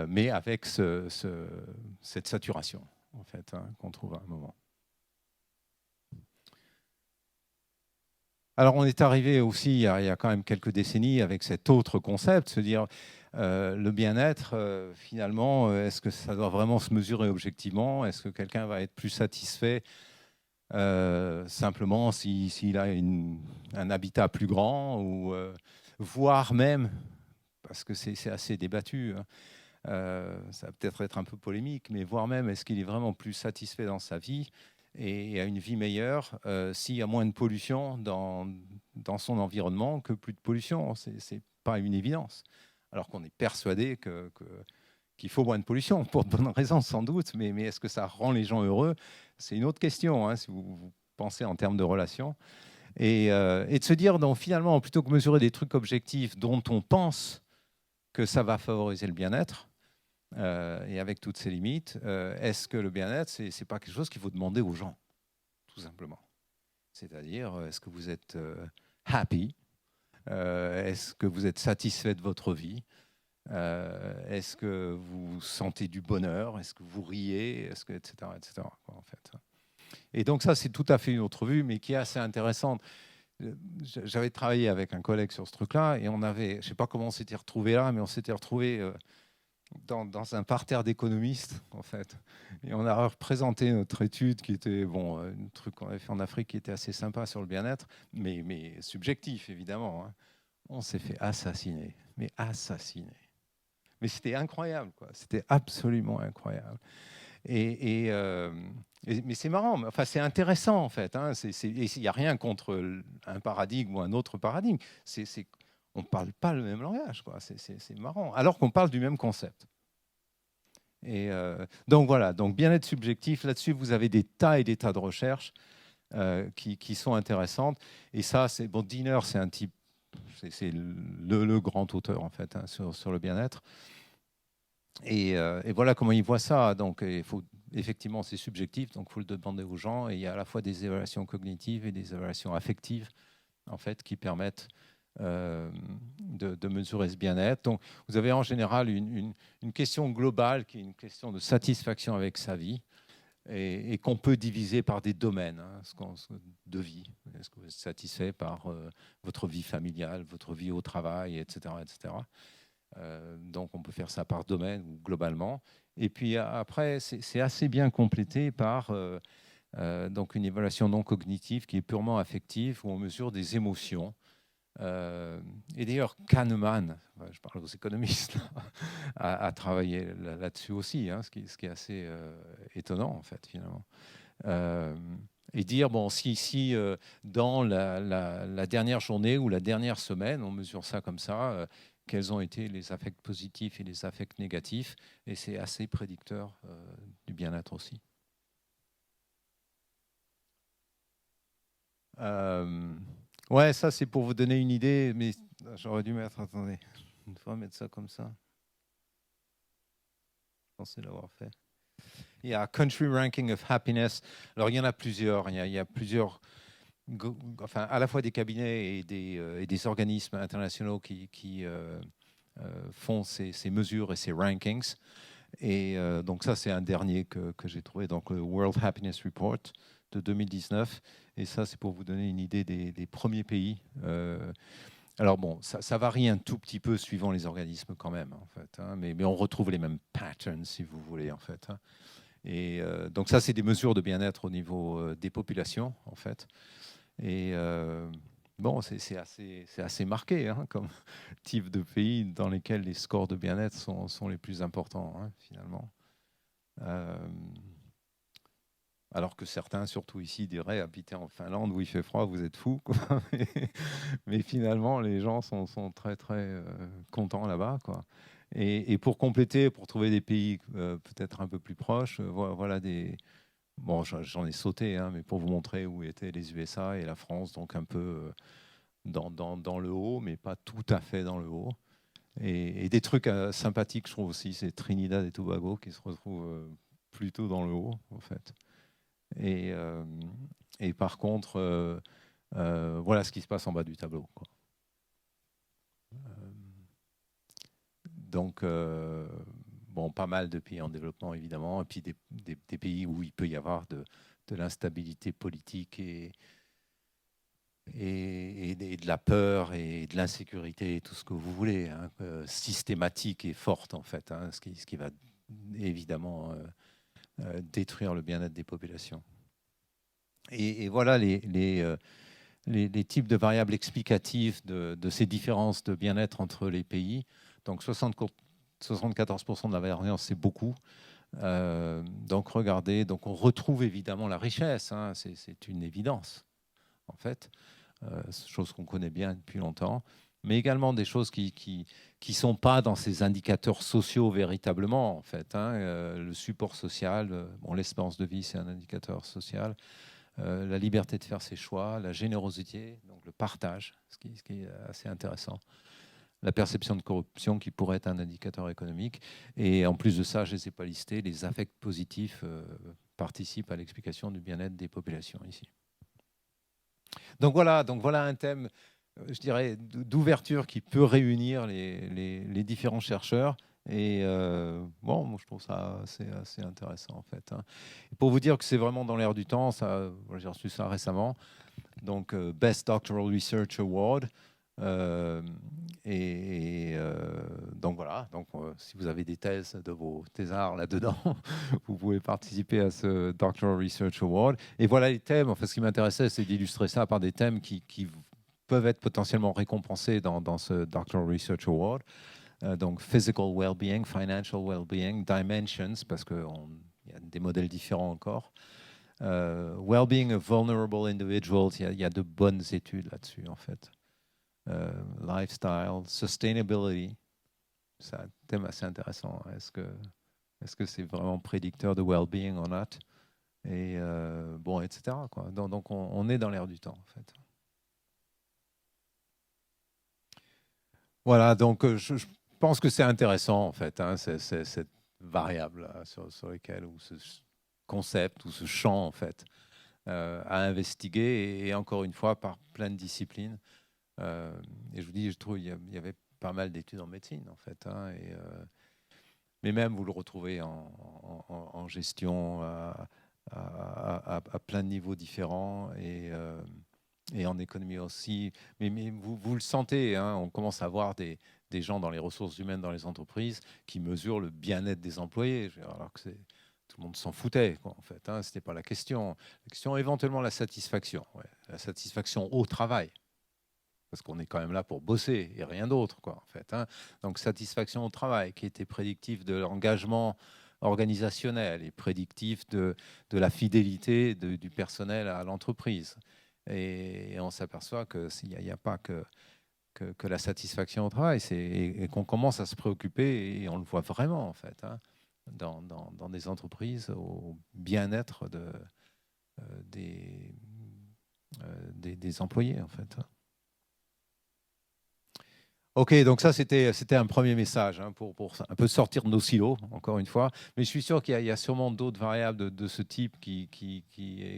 mais avec cette saturation, en fait, hein, qu'on trouve à un moment. Alors, on est arrivé aussi, il y a quand même quelques décennies, avec cet autre concept, se dire le bien-être, finalement, est-ce que ça doit vraiment se mesurer objectivement? Est-ce que quelqu'un va être plus satisfait simplement s'il a un habitat plus grand, ou voire même, parce que c'est assez débattu, hein, ça va peut-être être un peu polémique, mais voire même, est-ce qu'il est vraiment plus satisfait dans sa vie et a une vie meilleure s'il y a moins de pollution dans son environnement que plus de pollution? C'est pas une évidence. Alors qu'on est persuadé qu'il faut moins de pollution, pour de bonnes raisons sans doute, mais est-ce que ça rend les gens heureux? C'est une autre question, hein, si vous pensez en termes de relations. Et de se dire, donc, finalement, plutôt que mesurer des trucs objectifs dont on pense que ça va favoriser le bien-être, et avec toutes ses limites, est-ce que le bien-être, c'est n'est pas quelque chose qu'il faut demander aux gens, tout simplement? C'est-à-dire, est-ce que vous êtes happy? Est-ce que vous êtes satisfait de votre vie? Est-ce que vous sentez du bonheur? Est-ce que vous riez? Est-ce que, etc., etc., quoi, en fait. Et donc ça, c'est tout à fait une autre vue, mais qui est assez intéressante. J'avais travaillé avec un collègue sur ce truc-là, et on avait, je ne sais pas comment on s'était retrouvé là, mais on s'était retrouvé dans un parterre d'économistes, en fait. Et on a représenté notre étude, qui était, bon, un truc qu'on avait fait en Afrique, qui était assez sympa sur le bien-être, mais subjectif, évidemment, hein. On s'est fait assassiner, mais assassiner. Mais c'était incroyable, quoi. C'était absolument incroyable. Mais c'est marrant, enfin, c'est intéressant, en fait, hein. Il n'y a rien contre un paradigme ou un autre paradigme. On ne parle pas le même langage, quoi. C'est marrant, alors qu'on parle du même concept. Et donc voilà, donc bien-être subjectif, là-dessus, vous avez des tas et des tas de recherches qui sont intéressantes. Et ça, bon, Diener, c'est un type, c'est le grand auteur, en fait, hein, sur le bien-être. Et voilà comment il voit ça. Donc, effectivement, c'est subjectif, donc il faut le demander aux gens. Et il y a à la fois des évaluations cognitives et des évaluations affectives, en fait, qui permettent de mesurer ce bien-être. Donc, vous avez en général une question globale qui est une question de satisfaction avec sa vie, et qu'on peut diviser par des domaines, hein, de vie. Est-ce que vous êtes satisfait par votre vie familiale, votre vie au travail, etc., etc. Donc on peut faire ça par domaine ou globalement. Et puis après, c'est assez bien complété par donc une évaluation non cognitive qui est purement affective, où on mesure des émotions. Et d'ailleurs, Kahneman, je parle aux économistes, a travaillé là-dessus aussi, hein, ce qui est assez étonnant en fait finalement. Et dire, bon, si dans la dernière journée ou la dernière semaine, on mesure ça comme ça, quels ont été les affects positifs et les affects négatifs, et c'est assez prédicteur du bien-être aussi. Ouais, ça c'est pour vous donner une idée, mais j'aurais dû mettre, attendez, une fois mettre ça comme ça. Je pensais l'avoir fait. Il y a Country Ranking of Happiness. Alors il y en a plusieurs. Il y a plusieurs, enfin à la fois des cabinets et des organismes internationaux qui font ces mesures et ces rankings. Et donc ça c'est un dernier que j'ai trouvé, donc le World Happiness Report de 2019. Et ça c'est pour vous donner une idée des premiers pays. Alors bon, ça varie un tout petit peu suivant les organismes quand même, en fait, hein, mais on retrouve les mêmes patterns, si vous voulez, en fait, hein. Et donc ça, c'est des mesures de bien-être au niveau des populations, en fait. Et bon, c'est assez marqué, hein, comme type de pays dans lesquels les scores de bien-être sont les plus importants, hein, finalement. Alors que certains, surtout ici, diraient habiter en Finlande où il fait froid, vous êtes fous, quoi. Mais finalement, les gens sont très très contents là-bas, quoi. Et pour compléter, pour trouver des pays peut-être un peu plus proches, voilà des. Bon, j'en ai sauté, hein, mais pour vous montrer où étaient les USA et la France, donc un peu dans le haut, mais pas tout à fait dans le haut. Et des trucs sympathiques, je trouve aussi, c'est Trinidad et Tobago qui se retrouvent plutôt dans le haut, en fait. Et, et par contre, voilà ce qui se passe en bas du tableau, quoi. Donc, bon, pas mal de pays en développement, évidemment, et puis des pays où il peut y avoir de l'instabilité politique et de la peur et de l'insécurité, tout ce que vous voulez, hein, systématique et forte en fait, hein, ce qui va évidemment détruire le bien-être des populations. Et voilà les types de variables explicatives de ces différences de bien-être entre les pays. Donc 74% de la variance, c'est beaucoup. Donc regardez, donc on retrouve évidemment la richesse, hein, c'est une évidence en fait, chose qu'on connaît bien depuis longtemps, mais également des choses qui sont pas dans ces indicateurs sociaux véritablement en fait, hein, le support social, bon, l'espérance de vie c'est un indicateur social, la liberté de faire ses choix, la générosité, donc le partage, ce qui est assez intéressant. La perception de corruption qui pourrait être un indicateur économique. Et en plus de ça, je ne les ai pas listés, les affects positifs participent à l'explication du bien-être des populations ici. Donc voilà un thème, je dirais, d'ouverture qui peut réunir les différents chercheurs. Et bon, moi, je trouve ça assez intéressant en fait, hein. Et pour vous dire que c'est vraiment dans l'air du temps, j'ai reçu ça récemment. Donc Best Doctoral Research Award. Donc voilà, donc, si vous avez des thèses de vos thésards là-dedans, vous pouvez participer à ce Doctoral Research Award. Et voilà les thèmes. Enfin, ce qui m'intéressait, c'est d'illustrer ça par des thèmes qui peuvent être potentiellement récompensés dans ce Doctoral Research Award. Donc physical well-being, financial well-being, dimensions, parce qu'il y a des modèles différents encore. Well-being of vulnerable individuals, il y a de bonnes études là-dessus en fait. Lifestyle, sustainability, c'est un thème assez intéressant. Est-ce que c'est vraiment prédicteur de well-being or not? Et bon, etc. Quoi. Donc on est dans l'air du temps en fait. Voilà, donc je pense que c'est intéressant en fait, hein, cette variable sur laquelle, ou ce concept ou ce champ en fait, à investiguer, et encore une fois par plein de disciplines. Et je vous dis, je trouve il y avait pas mal d'études en médecine en fait, hein, mais même vous le retrouvez en gestion à plein de niveaux différents, et en économie aussi. Mais vous le sentez, hein, on commence à voir des gens dans les ressources humaines dans les entreprises qui mesurent le bien-être des employés, alors que tout le monde s'en foutait, quoi, en fait, hein, c'était pas la question. La question, éventuellement, la satisfaction, ouais, la satisfaction au travail, parce qu'on est quand même là pour bosser et rien d'autre, quoi, en fait, hein. Donc satisfaction au travail, qui était prédictif de l'engagement organisationnel et prédictif de la fidélité du personnel à l'entreprise. Et on s'aperçoit qu'il n'y a pas que la satisfaction au travail, et qu'on commence à se préoccuper, et on le voit vraiment en fait, hein, dans des entreprises, au bien-être des employés en fait. Ok, donc ça c'était un premier message, hein, pour un peu sortir de nos silos, encore une fois. Mais je suis sûr qu'il y a sûrement d'autres variables de ce type qui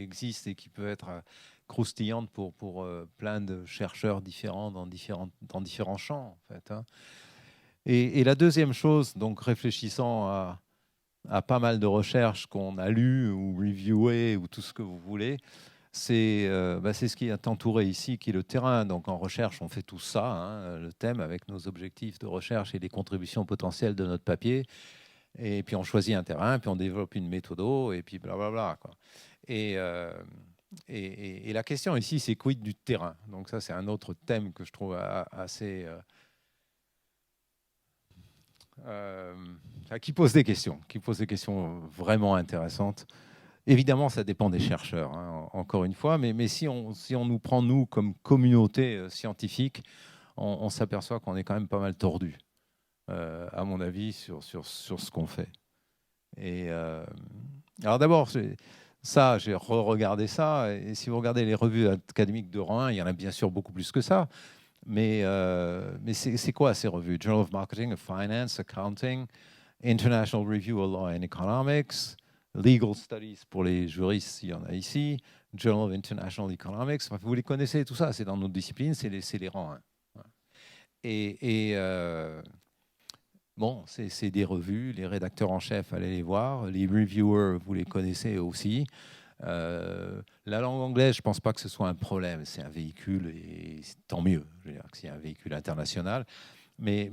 existent et qui peuvent être croustillantes pour plein de chercheurs différents dans différents champs, en fait, hein. Et la deuxième chose, donc réfléchissant à pas mal de recherches qu'on a lues ou reviewées ou tout ce que vous voulez, c'est ce qui est entouré ici, qui est le terrain. Donc en recherche, on fait tout ça, hein, le thème avec nos objectifs de recherche et les contributions potentielles de notre papier. Et puis on choisit un terrain, puis on développe une méthode, et puis blablabla, quoi. Et la question ici, c'est quid du terrain? Donc ça, c'est un autre thème que je trouve assez... qui pose des questions vraiment intéressantes. Évidemment, ça dépend des chercheurs, hein, encore une fois, mais si on nous prend, nous, comme communauté scientifique, on s'aperçoit qu'on est quand même pas mal tordu, à mon avis, sur ce qu'on fait. Et alors d'abord, j'ai re-regardé ça, et si vous regardez les revues académiques de rang 1, il y en a bien sûr beaucoup plus que ça, mais c'est quoi ces revues? Journal of Marketing, of Finance, Accounting, International Review of Law and Economics, Legal Studies pour les juristes, s'il y en a ici, Journal of International Economics. Enfin, vous les connaissez, tout ça, c'est dans notre discipline, c'est les rangs 1. Et bon, c'est des revues, les rédacteurs en chef, allez les voir, les reviewers, vous les connaissez aussi. La langue anglaise, je ne pense pas que ce soit un problème. C'est un véhicule, et tant mieux. Je veux dire que c'est un véhicule international. Mais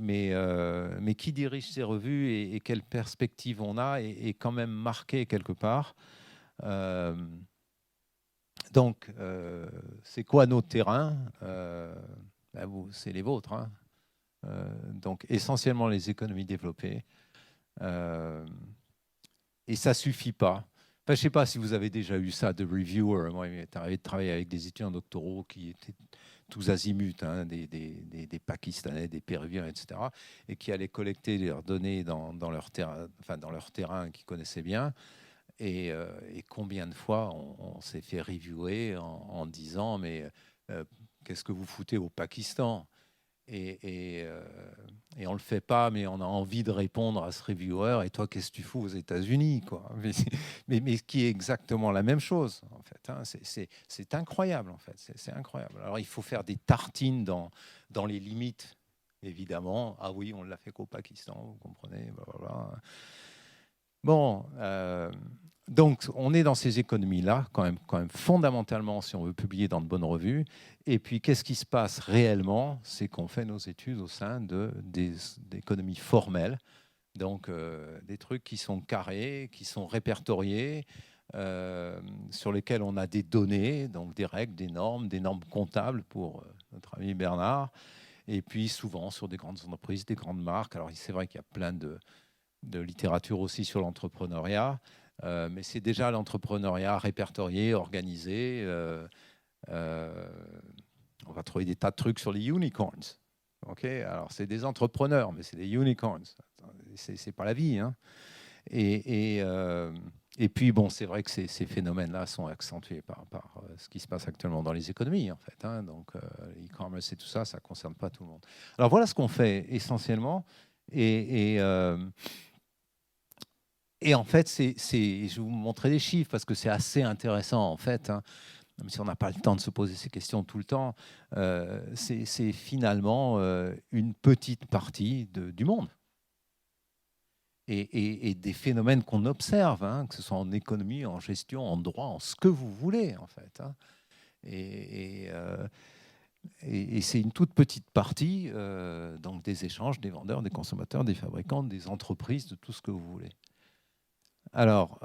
qui dirige ces revues et quelle perspective on a est quand même marqué quelque part. Donc, c'est quoi nos terrains? C'est les vôtres. Hein. Donc, essentiellement les économies développées. Et ça ne suffit pas. Enfin, je ne sais pas si vous avez déjà eu ça de reviewer. Moi, il m'est arrivé de travailler avec des étudiants doctoraux qui étaient tous azimuts, hein, des Pakistanais, des Péruviens, etc., et qui allaient collecter leurs données dans leur terrain qu'ils connaissaient bien. Et combien de fois on s'est fait reviewer en disant mais qu'est-ce que vous foutez au Pakistan et on ne le fait pas, mais on a envie de répondre à ce reviewer. Et toi, qu'est-ce que tu fous aux États-Unis quoi mais ce qui est exactement la même chose, en fait. Hein. C'est incroyable, en fait. C'est incroyable. Alors, il faut faire des tartines dans les limites, évidemment. Ah oui, on ne l'a fait qu'au Pakistan, vous comprenez. Blablabla. Bon, donc on est dans ces économies-là, quand même fondamentalement, si on veut publier dans de bonnes revues. Et puis, qu'est-ce qui se passe réellement? C'est qu'on fait nos études au sein d'économies formelles, donc des trucs qui sont carrés, qui sont répertoriés, sur lesquels on a des données, donc des règles, des normes comptables pour notre ami Bernard. Et puis souvent sur des grandes entreprises, des grandes marques. Alors c'est vrai qu'il y a plein de littérature aussi sur l'entrepreneuriat, mais c'est déjà l'entrepreneuriat répertorié, organisé. On va trouver des tas de trucs sur les unicorns. Okay, alors c'est des entrepreneurs, mais c'est des unicorns. C'est pas la vie. Hein. Et puis bon, c'est vrai que ces phénomènes-là sont accentués par ce qui se passe actuellement dans les économies, en fait. Hein. Donc l'e-commerce et tout ça, ça concerne pas tout le monde. Alors voilà ce qu'on fait essentiellement. Et en fait, je vais vous montrer des chiffres parce que c'est assez intéressant, en fait. Hein. Même si on n'a pas le temps de se poser ces questions tout le temps, c'est finalement une petite partie du monde. Et des phénomènes qu'on observe, hein, que ce soit en économie, en gestion, en droit, en ce que vous voulez, en fait. Hein. Et c'est une toute petite partie donc des échanges, des vendeurs, des consommateurs, des fabricants, des entreprises, de tout ce que vous voulez. Alors,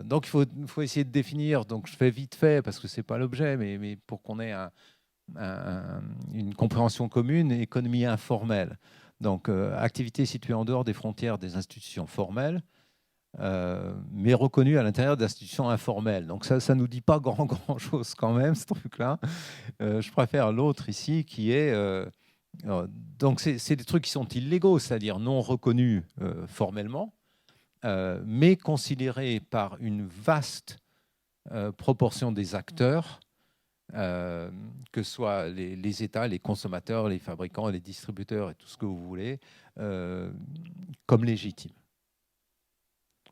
donc il faut essayer de définir, donc je fais vite fait parce que ce n'est pas l'objet, mais pour qu'on ait une compréhension commune, économie informelle. Donc, activité située en dehors des frontières des institutions formelles, mais reconnue à l'intérieur d'institutions informelles. Donc ça ne nous dit pas grand-chose quand même, ce truc-là. Je préfère l'autre ici qui est... donc c'est des trucs qui sont illégaux, c'est-à-dire non reconnus formellement, mais considérés par une vaste proportion des acteurs, que ce soit les États, les consommateurs, les fabricants, les distributeurs et tout ce que vous voulez, comme légitimes.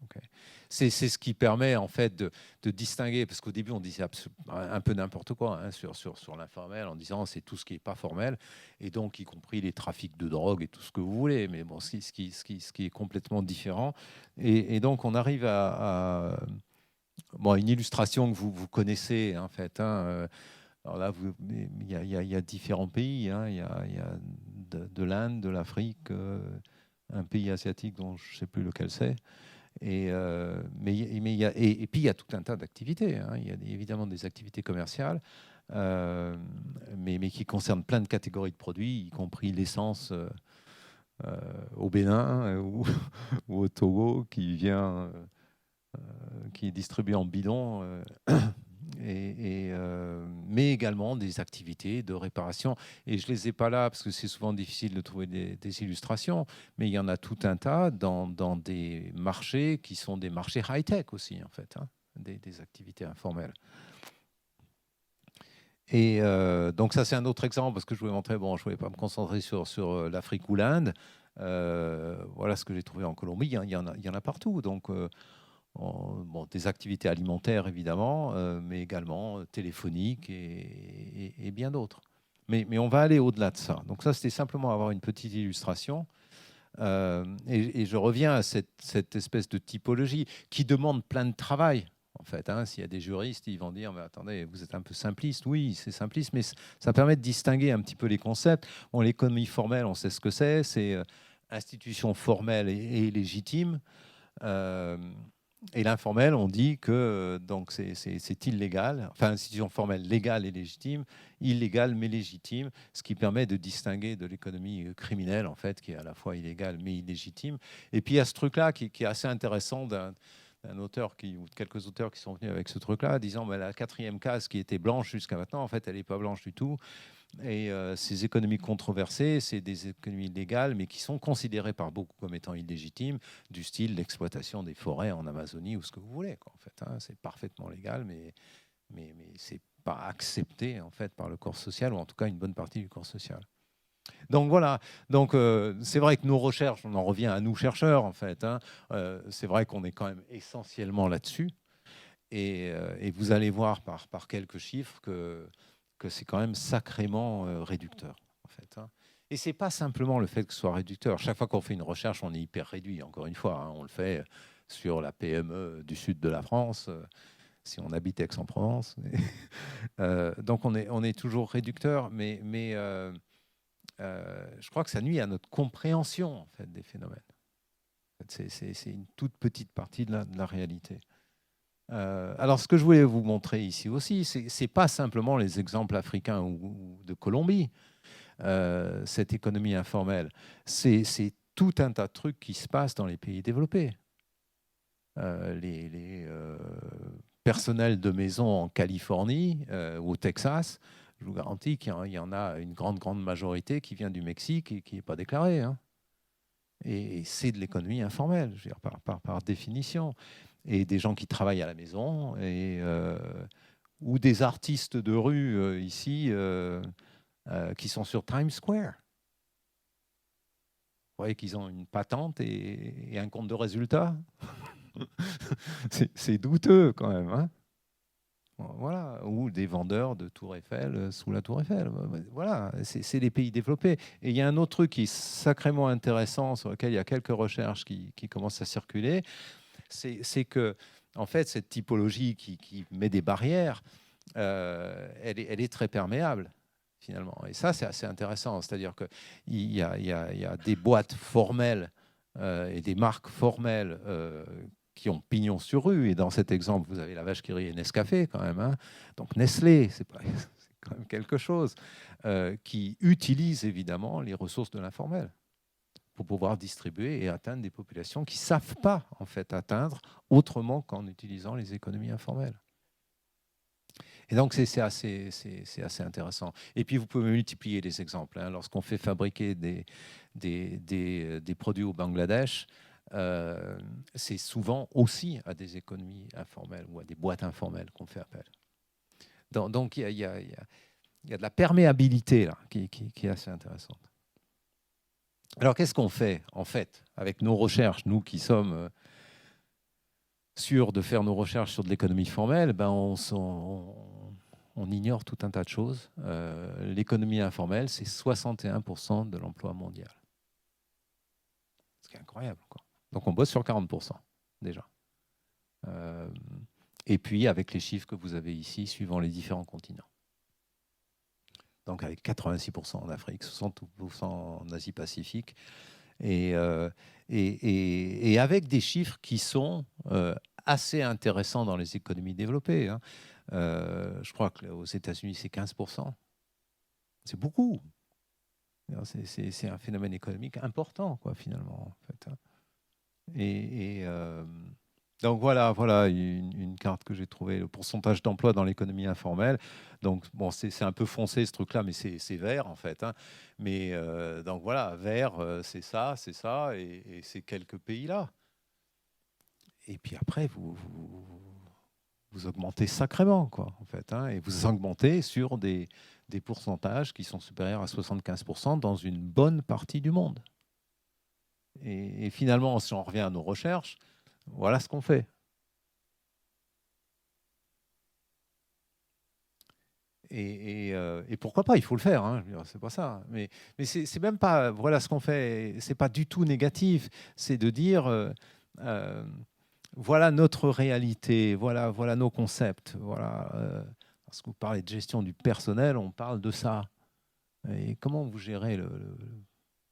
Okay. C'est ce qui permet en fait de distinguer, parce qu'au début on disait un peu n'importe quoi hein, sur l'informel en disant c'est tout ce qui n'est pas formel, et donc y compris les trafics de drogue et tout ce que vous voulez, mais bon, ce qui est complètement différent. Et donc on arrive à bon, une illustration que vous connaissez en fait. Hein, alors là, il y a différents pays. Hein, il y a de l'Inde, de l'Afrique, un pays asiatique dont je ne sais plus lequel c'est. Et puis il y a tout un tas d'activités. Hein. Il y a évidemment des activités commerciales, mais qui concernent plein de catégories de produits, y compris l'essence au Bénin ou au Togo qui vient, qui est distribuée en bidon. Mais également des activités de réparation. Et je ne les ai pas là parce que c'est souvent difficile de trouver des illustrations, mais il y en a tout un tas dans des marchés qui sont des marchés high-tech aussi, en fait, hein, des activités informelles. Et donc ça, c'est un autre exemple parce que je voulais montrer, bon, je ne voulais pas me concentrer sur l'Afrique ou l'Inde. Voilà ce que j'ai trouvé en Colombie. Il y en a partout. Donc, bon, des activités alimentaires évidemment, mais également téléphoniques et bien d'autres. Mais on va aller au-delà de ça. Donc ça, c'était simplement avoir une petite illustration. Et je reviens à cette espèce de typologie qui demande plein de travail, en fait. S'il y a des juristes, ils vont dire, mais attendez, vous êtes un peu simpliste. Oui, c'est simpliste, mais ça permet de distinguer un petit peu les concepts. Bon, l'économie formelle, on sait ce que c'est institution formelle et légitime. Et l'informel, on dit que donc c'est illégal, enfin institution formelle légale et légitime, illégale mais légitime, ce qui permet de distinguer de l'économie criminelle, en fait, qui est à la fois illégale mais illégitime. Et puis il y a ce truc-là qui est assez intéressant d'un auteur ou de quelques auteurs qui sont venus avec ce truc-là, disant que la quatrième case qui était blanche jusqu'à maintenant, en fait, elle n'est pas blanche du tout. Et ces économies controversées, c'est des économies légales, mais qui sont considérées par beaucoup comme étant illégitimes, du style l'exploitation des forêts en Amazonie ou ce que vous voulez, quoi, en fait. C'est parfaitement légal, mais c'est pas accepté, en fait, par le corps social, ou en tout cas une bonne partie du corps social. Donc voilà, donc c'est vrai que nos recherches, on en revient à nous chercheurs, en fait. C'est vrai qu'on est quand même essentiellement là-dessus. Et vous allez voir par quelques chiffres que c'est quand même sacrément réducteur, en fait. Et c'est pas simplement le fait que ce soit réducteur. Chaque fois qu'on fait une recherche, on est hyper réduit, encore une fois. On le fait sur la PME du sud de la France, si on habite Aix-en-Provence. Donc on est toujours réducteur, mais je crois que ça nuit à notre compréhension, en fait, des phénomènes. En fait, c'est une toute petite partie de la réalité. Alors, ce que je voulais vous montrer ici aussi, c'est pas simplement les exemples africains ou de Colombie, cette économie informelle. C'est tout un tas de trucs qui se passent dans les pays développés. Les personnels de maison en Californie ou au Texas, je vous garantis qu'il y en a une grande majorité qui vient du Mexique et qui n'est pas déclarée. Et c'est de l'économie informelle, je veux dire, par définition. Et des gens qui travaillent à la maison, ou des artistes de rue ici qui sont sur Times Square. Vous voyez qu'ils ont une patente et un compte de résultats. C'est douteux quand même. Voilà. Ou des vendeurs de Tour Eiffel sous la Tour Eiffel. Voilà, c'est des pays développés. Et il y a un autre truc qui est sacrément intéressant, sur lequel il y a quelques recherches qui commencent à circuler, c'est que, en fait, cette typologie qui met des barrières, elle est très perméable, finalement. Et ça, c'est assez intéressant. C'est-à-dire qu'il y a des boîtes formelles et des marques formelles qui ont pignon sur rue. Et dans cet exemple, vous avez la vache qui rit et Nescafé, quand même. Donc Nestlé, c'est quand même quelque chose qui utilise, évidemment, les ressources de l'informel pour pouvoir distribuer et atteindre des populations qui ne savent pas, en fait, atteindre autrement qu'en utilisant les économies informelles. Et donc, c'est assez intéressant. Et puis, vous pouvez multiplier les exemples. Lorsqu'on fait fabriquer des produits au Bangladesh, c'est souvent aussi à des économies informelles ou à des boîtes informelles qu'on fait appel. Donc, il y a de la perméabilité là, qui est assez intéressante. Alors, qu'est-ce qu'on fait, en fait, avec nos recherches, nous qui sommes sûrs de faire nos recherches sur de l'économie formelle? On ignore tout un tas de choses. L'économie informelle, c'est 61% de l'emploi mondial. Ce qui est incroyable, quoi. Donc, on bosse sur 40%, déjà. Et puis, avec les chiffres que vous avez ici, suivant les différents continents. Donc avec 86% en Afrique, 60% en Asie-Pacifique, et avec des chiffres qui sont assez intéressants dans les économies développées. Je crois qu'aux États-Unis, c'est 15%. C'est beaucoup. C'est un phénomène économique important, quoi, finalement. En fait. Donc voilà une carte que j'ai trouvée, le pourcentage d'emploi dans l'économie informelle. Donc bon, c'est un peu foncé ce truc-là, mais c'est vert en fait. Mais donc voilà, vert, c'est ça, et c'est quelques pays-là. Et puis après, vous augmentez sacrément, quoi, en fait. Et vous augmentez sur des pourcentages qui sont supérieurs à 75% dans une bonne partie du monde. Et finalement, si on revient à nos recherches, voilà ce qu'on fait. Et pourquoi pas, il faut le faire, c'est pas ça. Mais c'est même pas, voilà ce qu'on fait, c'est pas du tout négatif. C'est de dire, voilà notre réalité, voilà nos concepts. Voilà, lorsque vous parlez de gestion du personnel, on parle de ça. Et comment vous gérez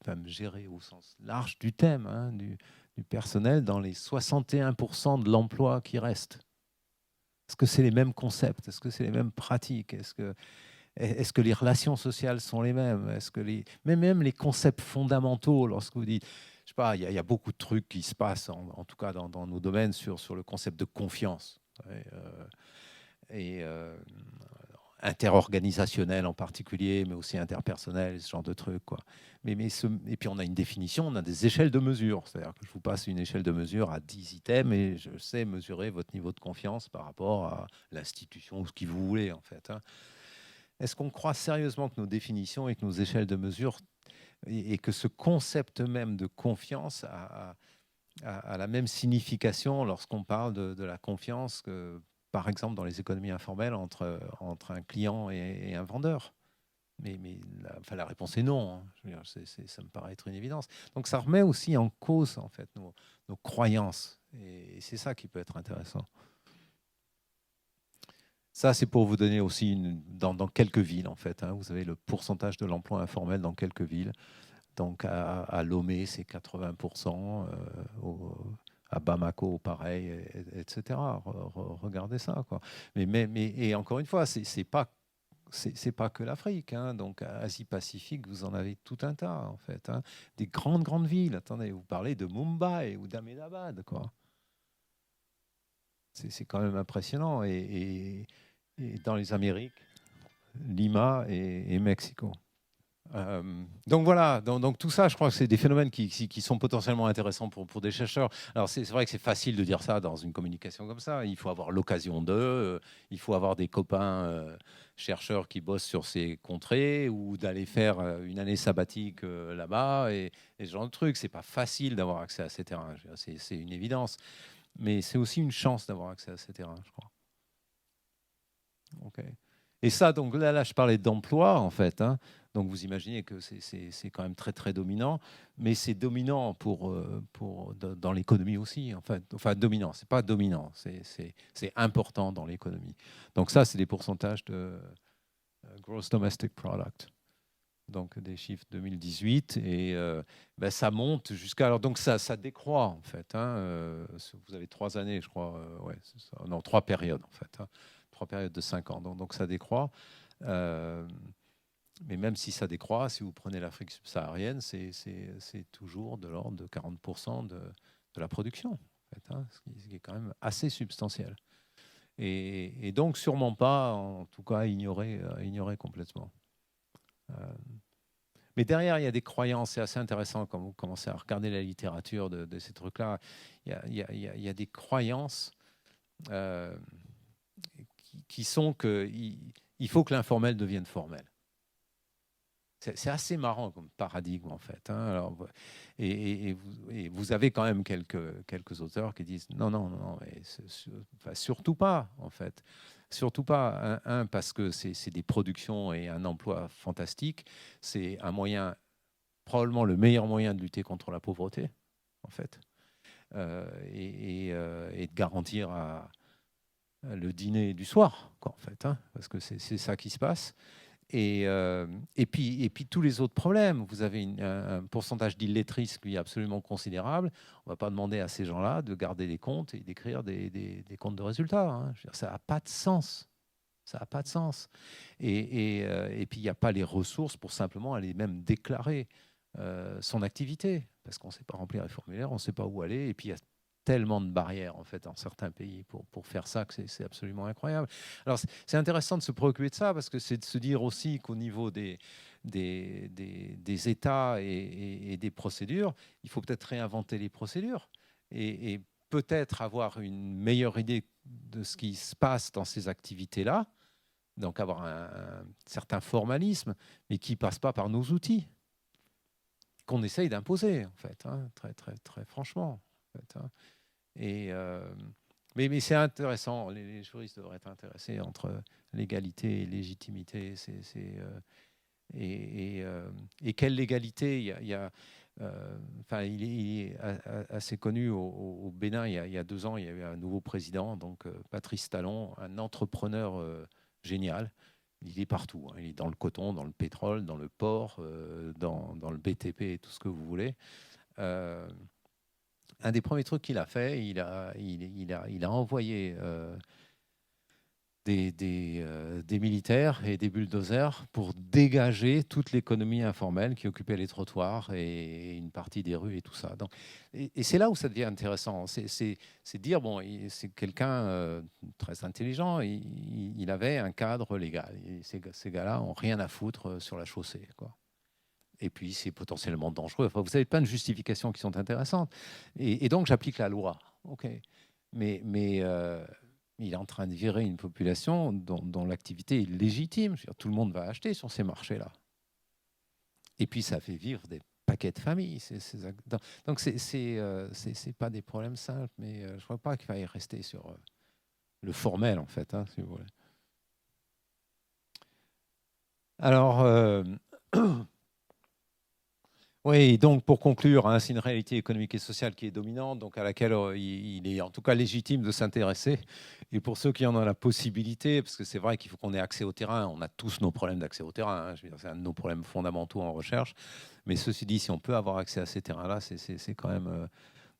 enfin, gérer au sens large du thème, hein, du personnel dans les 61% de l'emploi qui reste? Est-ce que c'est les mêmes concepts? Est-ce que c'est les mêmes pratiques? Est-ce que les relations sociales sont les mêmes? Est-ce que même les concepts fondamentaux, lorsque vous dites, je sais pas, il y a beaucoup de trucs qui se passent, en tout cas dans nos domaines, sur le concept de confiance. Ouais, interorganisationnel en particulier, mais aussi interpersonnel, ce genre de trucs, quoi. Et puis on a une définition, on a des échelles de mesure. C'est-à-dire que je vous passe une échelle de mesure à 10 items et je sais mesurer votre niveau de confiance par rapport à l'institution ou ce que vous voulez, en fait. Hein. Est-ce qu'on croit sérieusement que nos définitions et que nos échelles de mesure et que ce concept même de confiance a la même signification lorsqu'on parle de la confiance que, par exemple, dans les économies informelles entre un client et un vendeur? Mais la réponse est non. Hein. Je veux dire, ça me paraît être une évidence. Donc ça remet aussi en cause en fait nos croyances. Et c'est ça qui peut être intéressant. Ça, c'est pour vous donner aussi dans quelques villes, en fait. Hein, vous avez le pourcentage de l'emploi informel dans quelques villes. Donc, à Lomé, c'est 80%. À Bamako, pareil, etc. Regardez ça, quoi. Et encore une fois, c'est pas que l'Afrique. Hein. Donc, Asie-Pacifique, vous en avez tout un tas, en fait. Hein. Des grandes villes. Attendez, vous parlez de Mumbai ou d'Ahmedabad, quoi. C'est quand même impressionnant. Et dans les Amériques, Lima et Mexico. Donc voilà, donc tout ça, je crois que c'est des phénomènes qui sont potentiellement intéressants pour des chercheurs. Alors c'est vrai que c'est facile de dire ça dans une communication comme ça. Il faut avoir l'occasion il faut avoir des copains chercheurs qui bossent sur ces contrées ou d'aller faire une année sabbatique là-bas et ce genre de trucs. C'est pas facile d'avoir accès à ces terrains. C'est une évidence, mais c'est aussi une chance d'avoir accès à ces terrains, je crois. Ok. Et ça, donc là, je parlais d'emploi, en fait. Hein. Donc vous imaginez que c'est quand même très, très dominant. Mais c'est dominant dans l'économie aussi. Enfin, dominant, c'est pas dominant. C'est important dans l'économie. Donc ça, c'est des pourcentages de Gross Domestic Product. Donc des chiffres 2018. Et ben, ça monte jusqu'à... Alors donc ça décroît, en fait. Hein. Vous avez 3 années, je crois. Ouais, ça. Non, 3 périodes, en fait. Hein. 3 périodes de 5 ans. Donc ça décroît. Mais même si ça décroît, si vous prenez l'Afrique subsaharienne, c'est toujours de l'ordre de 40% de la production, en fait, hein, ce qui est quand même assez substantiel. Et donc sûrement pas, en tout cas, ignorer complètement. Mais derrière, il y a des croyances, c'est assez intéressant quand vous commencez à regarder la littérature de ces trucs-là. Il y a des croyances qui sont qu'il faut que l'informel devienne formel. C'est assez marrant comme paradigme, en fait. Hein. Alors, et vous avez quand même quelques auteurs qui disent non, surtout pas, en fait. Surtout pas. Parce que c'est des productions et un emploi fantastique. C'est un moyen, probablement le meilleur moyen de lutter contre la pauvreté, en fait. Et de garantir le dîner du soir, quoi, en fait. Hein, parce que c'est ça qui se passe. Et puis tous les autres problèmes. Vous avez un pourcentage d'illettrisme qui est absolument considérable. On ne va pas demander à ces gens-là de garder des comptes et d'écrire des comptes de résultats. Hein. Je veux dire, ça n'a pas de sens. Ça n'a pas de sens. Et puis, il n'y a pas les ressources pour simplement aller même déclarer son activité. Parce qu'on ne sait pas remplir les formulaires, on ne sait pas où aller. Et puis, il y a tellement de barrières en fait dans certains pays pour faire ça que c'est absolument incroyable. Alors c'est intéressant de se préoccuper de ça parce que c'est de se dire aussi qu'au niveau des États et des procédures, il faut peut-être réinventer les procédures et peut-être avoir une meilleure idée de ce qui se passe dans ces activités-là, donc avoir un certain formalisme, mais qui ne passe pas par nos outils, qu'on essaye d'imposer, en fait, hein, très, très, très franchement. En fait, hein. Mais c'est intéressant, les juristes devraient être intéressés entre légalité et légitimité. Et quelle légalité il y a Enfin, il est assez connu au Bénin. Il y a 2 ans, il y a eu un nouveau président, donc Patrice Talon, un entrepreneur génial. Il est partout, hein. Il est dans le coton, dans le pétrole, dans le port, dans le BTP et tout ce que vous voulez. Un des premiers trucs qu'il a fait, il a envoyé des militaires et des bulldozers pour dégager toute l'économie informelle qui occupait les trottoirs et une partie des rues et tout ça. Donc, et c'est là où ça devient intéressant. C'est dire, bon, c'est quelqu'un très intelligent, il avait un cadre légal. Et ces gars-là n'ont rien à foutre sur la chaussée, quoi. Et puis, c'est potentiellement dangereux. Enfin, vous avez plein de justifications qui sont intéressantes. Et donc, j'applique la loi. OK. Mais il est en train de virer une population dont l'activité est légitime. Je veux dire, tout le monde va acheter sur ces marchés-là. Et puis, ça fait vivre des paquets de familles. Donc, c'est pas des problèmes simples, mais je ne crois pas qu'il faille rester sur le formel, en fait, hein, si vous voulez. Alors, oui, donc pour conclure, hein, c'est une réalité économique et sociale qui est dominante, donc à laquelle il est en tout cas légitime de s'intéresser. Et pour ceux qui en ont la possibilité, parce que c'est vrai qu'il faut qu'on ait accès au terrain, on a tous nos problèmes d'accès au terrain, hein, je veux dire, c'est un de nos problèmes fondamentaux en recherche. Mais ceci dit, si on peut avoir accès à ces terrains-là, c'est quand même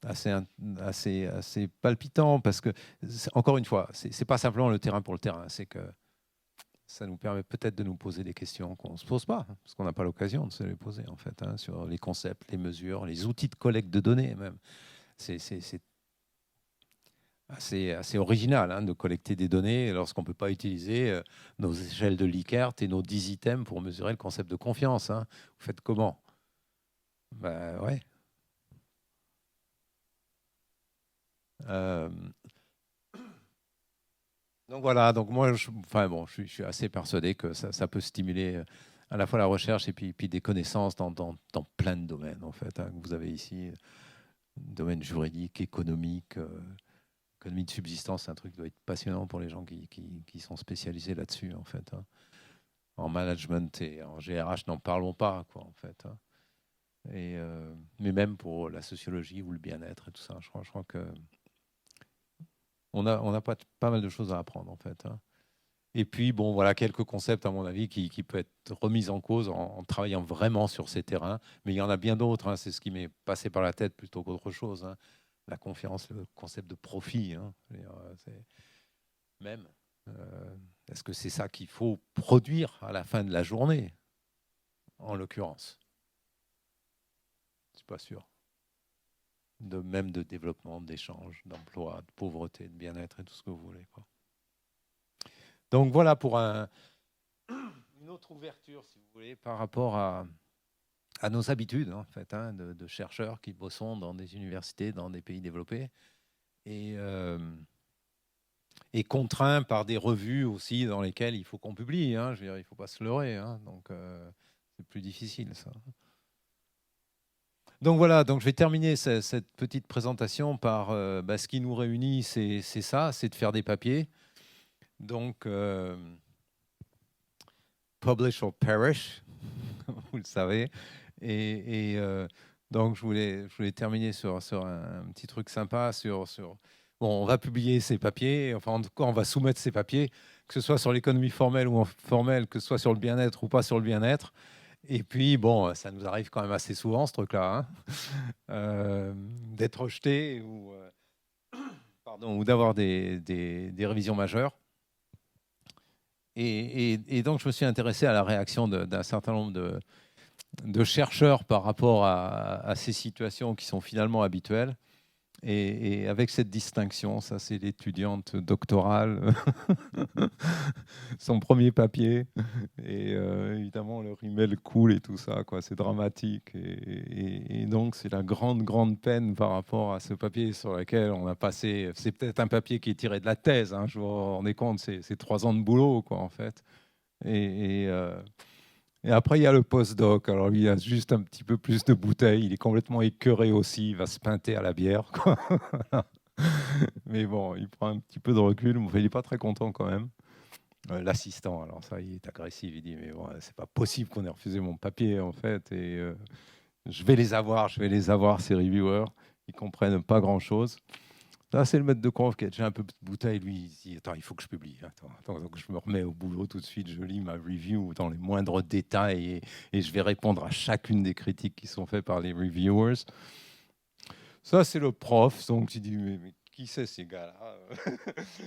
assez palpitant, parce que, encore une fois, c'est pas simplement le terrain pour le terrain, c'est que ça nous permet peut-être de nous poser des questions qu'on ne se pose pas, parce qu'on n'a pas l'occasion de se les poser, en fait, hein, sur les concepts, les mesures, les outils de collecte de données, même. C'est assez original, hein, de collecter des données lorsqu'on ne peut pas utiliser nos échelles de Likert et nos 10 items pour mesurer le concept de confiance, hein. Vous faites comment? Ben ouais. Euh, Donc voilà, donc moi, enfin bon, je suis assez persuadé que ça peut stimuler à la fois la recherche et puis des connaissances dans plein de domaines, en fait, hein, que vous avez ici. Domaine juridique, économique, économie de subsistance, c'est un truc qui doit être passionnant pour les gens qui sont spécialisés là-dessus, en fait, hein. En management et en GRH, n'en parlons pas, quoi, en fait, hein. Mais même pour la sociologie ou le bien-être et tout ça, je crois que on a pas mal de choses à apprendre, en fait, hein. Et puis, bon, voilà quelques concepts, à mon avis, qui peuvent être remis en cause en travaillant vraiment sur ces terrains. Mais il y en a bien d'autres, hein. C'est ce qui m'est passé par la tête plutôt qu'autre chose, hein. La confiance, le concept de profit, hein. Même, est-ce que c'est ça qu'il faut produire à la fin de la journée, en l'occurrence? Je ne suis pas sûr. Même de développement, d'échange, d'emploi, de pauvreté, de bien-être et tout ce que vous voulez, quoi. Donc voilà pour une autre ouverture, si vous voulez, par rapport à nos habitudes, en fait, hein, de chercheurs qui bossons dans des universités, dans des pays développés, et contraints par des revues aussi dans lesquelles il faut qu'on publie, hein. Je veux dire, il ne faut pas se leurrer, hein. Donc c'est plus difficile, ça. Donc voilà, donc je vais terminer cette petite présentation par ce qui nous réunit, c'est ça, c'est de faire des papiers. Donc publish or perish, vous le savez. Et donc, je voulais terminer sur un petit truc sympa. Bon, on va publier ces papiers, enfin, en tout cas, on va soumettre ces papiers, que ce soit sur l'économie formelle ou informelle, que ce soit sur le bien-être ou pas sur le bien-être. Et puis, bon, ça nous arrive quand même assez souvent, ce truc-là, hein, d'être rejeté ou d'avoir des révisions majeures. Et donc, je me suis intéressé à la réaction d'un certain nombre de chercheurs par rapport à ces situations qui sont finalement habituelles. Et avec cette distinction, ça c'est l'étudiante doctorale, son premier papier, et évidemment le rimel coule et tout ça, quoi, c'est dramatique. Et donc c'est la grande peine par rapport à ce papier sur lequel on a passé, c'est peut-être un papier qui est tiré de la thèse, hein, je vous rendez compte, c'est 3 ans de boulot, quoi, en fait. Et après, il y a le postdoc. Alors, lui, il a juste un petit peu plus de bouteilles. Il est complètement écœuré aussi. Il va se pinter à la bière, quoi. Mais bon, il prend un petit peu de recul. Mais il n'est pas très content quand même. L'assistant, alors ça, il est agressif. Il dit, mais bon, c'est pas possible qu'on ait refusé mon papier, en fait. Et Je vais les avoir, ces reviewers. Ils comprennent pas grand-chose. Là, c'est le maître de conf qui a déjà un peu de bouteille. Lui, il dit, attends, il faut que je publie. Attends. Donc, je me remets au boulot tout de suite. Je lis ma review dans les moindres détails et je vais répondre à chacune des critiques qui sont faites par les reviewers. Ça, c'est le prof. Donc, tu dis, mais qui c'est ces gars-là qui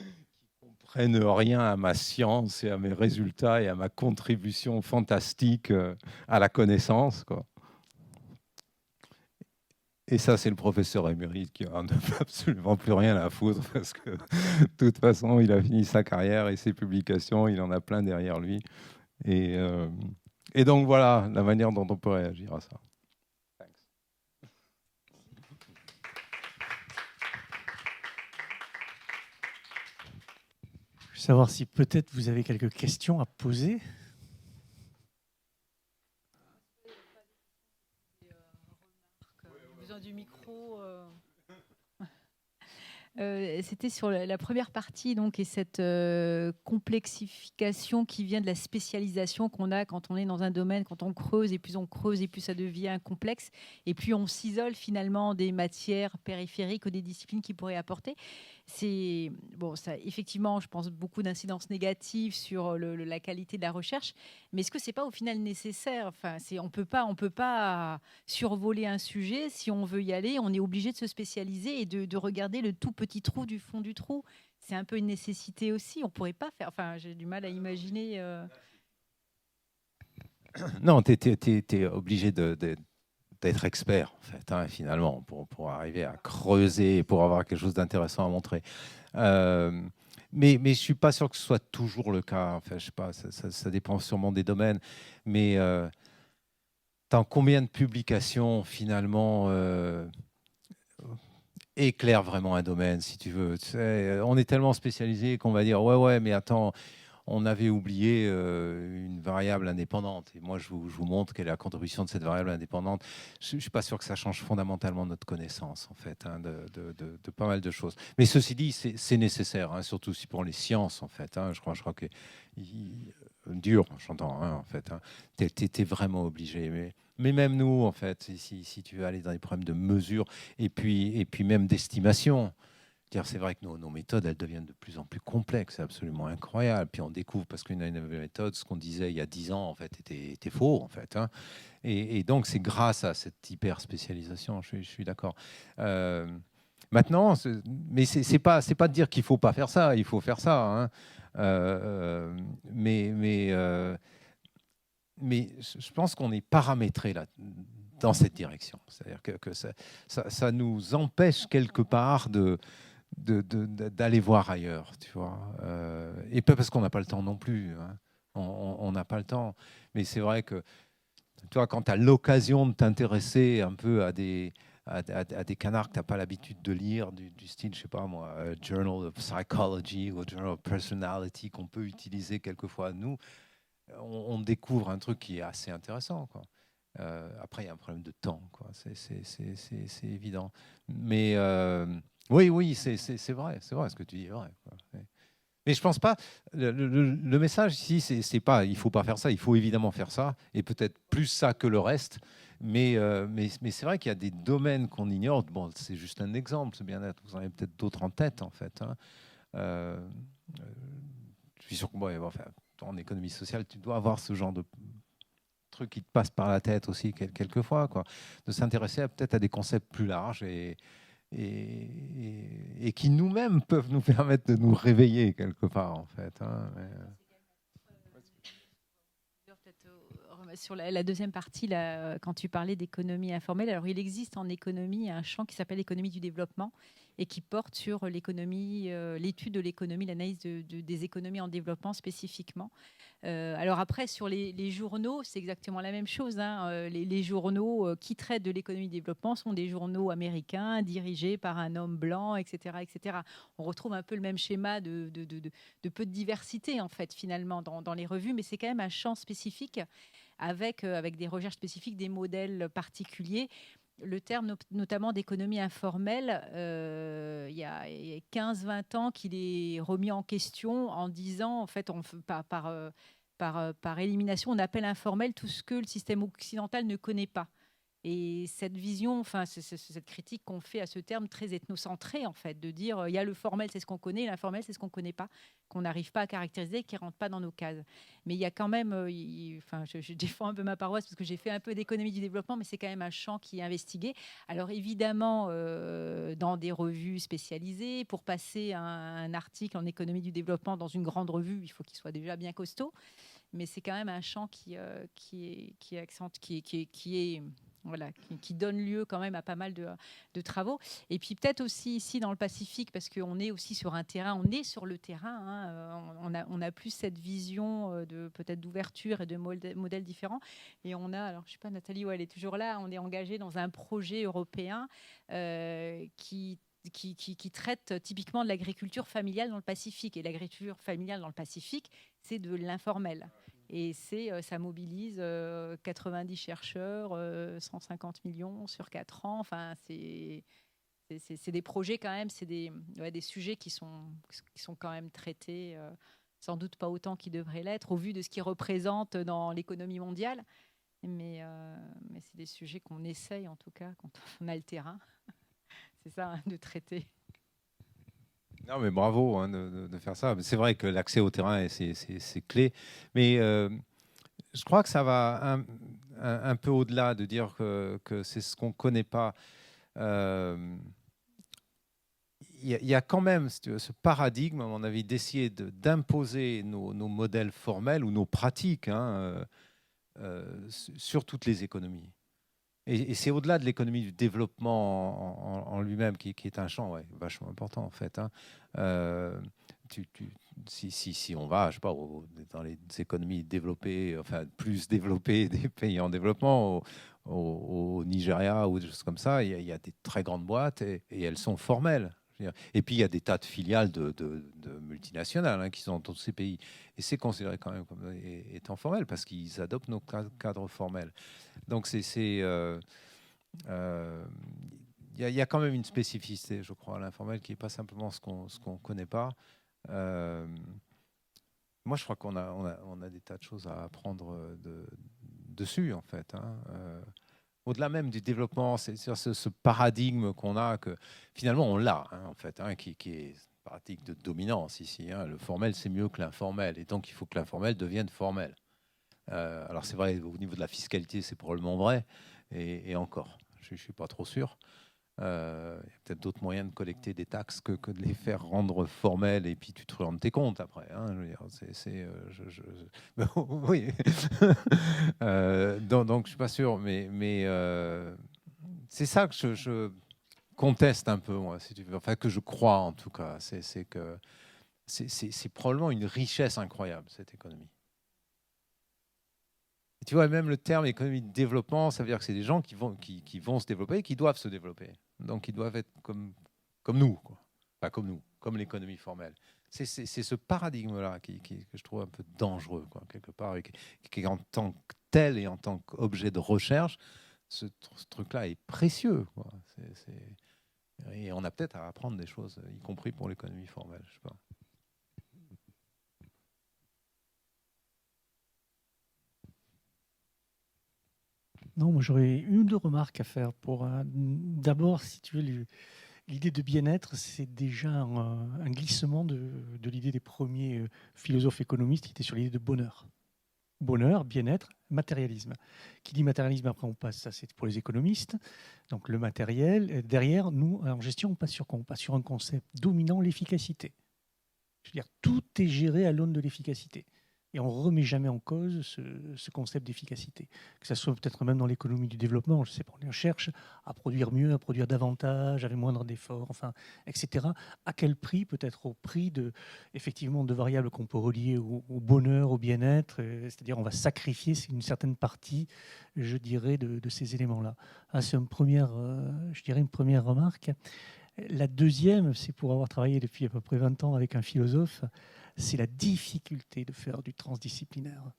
comprennent rien à ma science et à mes résultats et à ma contribution fantastique à la connaissance, quoi. Et ça, c'est le professeur émérite qui n'a absolument plus rien à foutre parce que de toute façon, il a fini sa carrière et ses publications, il en a plein derrière lui. Et, et donc voilà la manière dont on peut réagir à ça. Thanks. Je veux savoir si peut-être vous avez quelques questions à poser. Du micro. C'était sur la première partie donc, et cette complexification qui vient de la spécialisation qu'on a quand on est dans un domaine, quand on creuse et plus ça devient complexe et plus on s'isole finalement des matières périphériques ou des disciplines qui pourraient apporter. C'est bon, ça effectivement, je pense beaucoup d'incidences négatives sur la qualité de la recherche, mais est-ce que c'est pas au final nécessaire? Enfin, on peut pas survoler un sujet. Si on veut y aller, on est obligé de se spécialiser et de regarder le tout petit trou du fond du trou. C'est un peu une nécessité aussi. On pourrait pas faire. Enfin, j'ai du mal à imaginer. Non, tu es obligé d'être expert, en fait, hein, finalement, pour arriver à creuser, pour avoir quelque chose d'intéressant à montrer. Mais je ne suis pas sûr que ce soit toujours le cas. Enfin, je sais pas, ça dépend sûrement des domaines. Mais combien de publications, finalement, éclairent vraiment un domaine, si tu veux. Tu sais, on est tellement spécialisé qu'on va dire, ouais, mais attends, on avait oublié une variable indépendante. Et moi, je vous montre quelle est la contribution de cette variable indépendante. Je ne suis pas sûr que ça change fondamentalement notre connaissance, en fait, hein, de pas mal de choses. Mais ceci dit, c'est nécessaire, hein, surtout si pour les sciences, en fait. Hein, je crois que dur, j'entends, hein, en fait. Hein, tu es vraiment obligé. Mais même nous, en fait, si tu veux aller dans les problèmes de mesure et puis même d'estimation, c'est vrai que nos méthodes, elles deviennent de plus en plus complexes, c'est absolument incroyable. Puis on découvre, parce qu'une nouvelle méthode, ce qu'on disait il y a 10 ans, en fait, était faux, en fait. Hein. Et donc, c'est grâce à cette hyper spécialisation, je suis d'accord. Maintenant, mais c'est pas de dire qu'il faut pas faire ça, il faut faire ça. Hein. Mais je pense qu'on est paramétré là dans cette direction. C'est-à-dire que ça nous empêche quelque part d'aller voir ailleurs, tu vois. Et pas parce qu'on n'a pas le temps non plus. Hein. On n'a pas le temps. Mais c'est vrai que, tu vois, quand tu as l'occasion de t'intéresser un peu à des canards que tu n'as pas l'habitude de lire, du style, je sais pas moi, Journal of Psychology ou Journal of Personality, qu'on peut utiliser quelquefois, nous, on découvre un truc qui est assez intéressant, quoi. Après, il y a un problème de temps, quoi. C'est évident. Mais oui, c'est vrai ce que tu dis est vrai, quoi. Mais je pense pas. Le message ici, c'est pas il faut pas faire ça. Il faut évidemment faire ça et peut-être plus ça que le reste. Mais c'est vrai qu'il y a des domaines qu'on ignore. Bon, c'est juste un exemple, ce bien-être. Vous en avez peut-être d'autres en tête, en fait. Hein. Je suis sûr que bon, enfin, en économie sociale, tu dois avoir ce genre de truc qui te passe par la tête aussi quelquefois, quoi. De s'intéresser peut-être à des concepts plus larges et qui nous-mêmes peuvent nous permettre de nous réveiller quelque part, en fait. Hein. Sur la deuxième partie, là, quand tu parlais d'économie informelle, alors il existe en économie un champ qui s'appelle l'économie du développement et qui porte sur l'économie, l'étude de l'économie, l'analyse des économies en développement spécifiquement. Alors après, sur les journaux, c'est exactement la même chose. Hein. Les journaux qui traitent de l'économie du développement sont des journaux américains dirigés par un homme blanc, etc., etc. On retrouve un peu le même schéma de peu de diversité, en fait, finalement, dans les revues, mais c'est quand même un champ spécifique avec des recherches spécifiques, des modèles particuliers. Le terme notamment d'économie informelle, il y a 15-20 ans qu'il est remis en question en disant, en fait, par élimination, on appelle informel tout ce que le système occidental ne connaît pas. Et cette vision, enfin, cette critique qu'on fait à ce terme très ethnocentré, en fait, de dire il y a le formel, c'est ce qu'on connaît, l'informel, c'est ce qu'on ne connaît pas, qu'on n'arrive pas à caractériser, qui ne rentre pas dans nos cases. Mais il y a quand même, enfin, je défends un peu ma paroisse parce que j'ai fait un peu d'économie du développement, mais c'est quand même un champ qui est investigué. Alors évidemment, dans des revues spécialisées, pour passer un article en économie du développement dans une grande revue, il faut qu'il soit déjà bien costaud. Mais c'est quand même un champ voilà, qui donne lieu quand même à pas mal de travaux. Et puis peut-être aussi ici dans le Pacifique, parce qu'on est aussi sur un terrain, on est sur le terrain, hein, on a plus cette vision de peut-être d'ouverture et de modèles différents. Et on a, alors je ne sais pas Nathalie, où elle est toujours là, on est engagé dans un projet européen qui traite typiquement de l'agriculture familiale dans le Pacifique. Et l'agriculture familiale dans le Pacifique, c'est de l'informel. Et ça mobilise 90 chercheurs, 150 millions sur 4 ans. Enfin, c'est des projets quand même, c'est des sujets qui sont quand même traités, sans doute pas autant qu'ils devraient l'être, au vu de ce qu'ils représentent dans l'économie mondiale. Mais c'est des sujets qu'on essaye, en tout cas, quand on a le terrain. C'est ça, hein, de traiter. Non, mais bravo hein, de faire ça. C'est vrai que l'accès au terrain, c'est clé. Mais je crois que ça va un peu au-delà de dire que c'est ce qu'on ne connaît pas. Il y a quand même ce paradigme, à mon avis, d'essayer d'imposer nos modèles formels ou nos pratiques hein, sur toutes les économies. Et c'est au-delà de l'économie du développement en lui-même, qui est un champ vachement important, en fait. Hein. Si on va, je sais pas, dans les économies développées, enfin plus développées des pays en développement, au Nigeria ou des choses comme ça, il y a des très grandes boîtes et elles sont formelles. Et puis il y a des tas de filiales de multinationales hein, qui sont dans tous ces pays. Et c'est considéré quand même comme étant formel parce qu'ils adoptent nos cadres formels. Donc il y a quand même une spécificité, je crois, à l'informel qui n'est pas simplement ce qu'on connaît pas. Moi, je crois qu'on a des tas de choses à apprendre dessus, en fait. Hein. Au-delà même du développement, c'est ce paradigme qu'on a, que finalement on l'a, hein, en fait, hein, qui est paradigme de dominance ici. Hein. Le formel, c'est mieux que l'informel, et donc il faut que l'informel devienne formel. Alors c'est vrai, au niveau de la fiscalité, c'est probablement vrai, et encore, je ne suis pas trop sûr. Il y a peut-être d'autres moyens de collecter des taxes que de les faire rendre formelles et puis tu te rends tes comptes après. Hein, je veux dire, oui. Donc je suis pas sûr, mais c'est ça que je conteste un peu, moi, si tu veux. Enfin, que je crois en tout cas. C'est que c'est probablement une richesse incroyable, cette économie. Et tu vois, même le terme économie de développement, ça veut dire que c'est des gens qui vont se développer et qui doivent se développer. Donc, ils doivent être comme nous, quoi. Enfin, comme nous, comme l'économie formelle. C'est ce paradigme-là que je trouve un peu dangereux, quoi, quelque part, et qui en tant que tel et en tant qu'objet de recherche, ce truc-là est précieux, quoi. Et on a peut-être à apprendre des choses, y compris pour l'économie formelle, je sais pas. Non, moi j'aurais une ou deux remarques à faire. D'abord, si tu veux, l'idée de bien-être, c'est déjà un glissement de l'idée des premiers philosophes économistes qui étaient sur l'idée de bonheur. Bonheur, bien-être, matérialisme. Qui dit matérialisme, après on passe, ça c'est pour les économistes, donc le matériel. Derrière, nous, en gestion, on passe sur quoi? On passe sur un concept dominant, l'efficacité. Je veux dire, tout est géré à l'aune de l'efficacité. Et on ne remet jamais en cause ce concept d'efficacité. Que ce soit peut-être même dans l'économie du développement, je sais pas, on cherche à produire mieux, à produire davantage, avec moindre d'efforts, enfin, etc. À quel prix? Peut-être au prix effectivement, de variables qu'on peut relier au bonheur, au bien-être. C'est-à-dire on va sacrifier une certaine partie, je dirais, de ces éléments-là. C'est une première remarque. La deuxième, c'est pour avoir travaillé depuis à peu près 20 ans avec un philosophe, c'est la difficulté de faire du transdisciplinaire.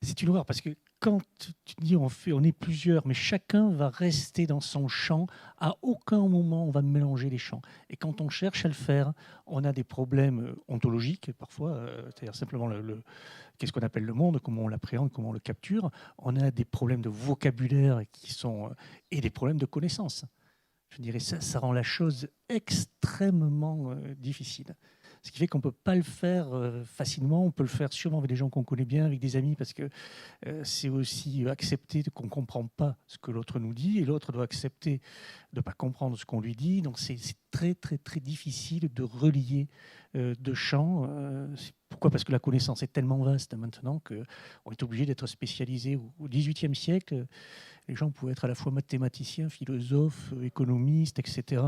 C'est une horreur parce que quand tu dis on est plusieurs, mais chacun va rester dans son champ. À aucun moment on va mélanger les champs. Et quand on cherche à le faire, on a des problèmes ontologiques parfois, c'est-à-dire simplement qu'est-ce qu'on appelle le monde, comment on l'appréhende, comment on le capture. On a des problèmes de vocabulaire et des problèmes de connaissance. Je dirais ça rend la chose extrêmement difficile. Ce qui fait qu'on ne peut pas le faire facilement. On peut le faire sûrement avec des gens qu'on connaît bien, avec des amis, parce que c'est aussi accepter qu'on ne comprend pas ce que l'autre nous dit, et l'autre doit accepter de ne pas comprendre ce qu'on lui dit. Donc c'est très, très, très difficile de relier deux champs. Pourquoi ? Parce que la connaissance est tellement vaste maintenant qu'on est obligé d'être spécialisé. Au XVIIIe siècle, les gens pouvaient être à la fois mathématiciens, philosophes, économistes, etc.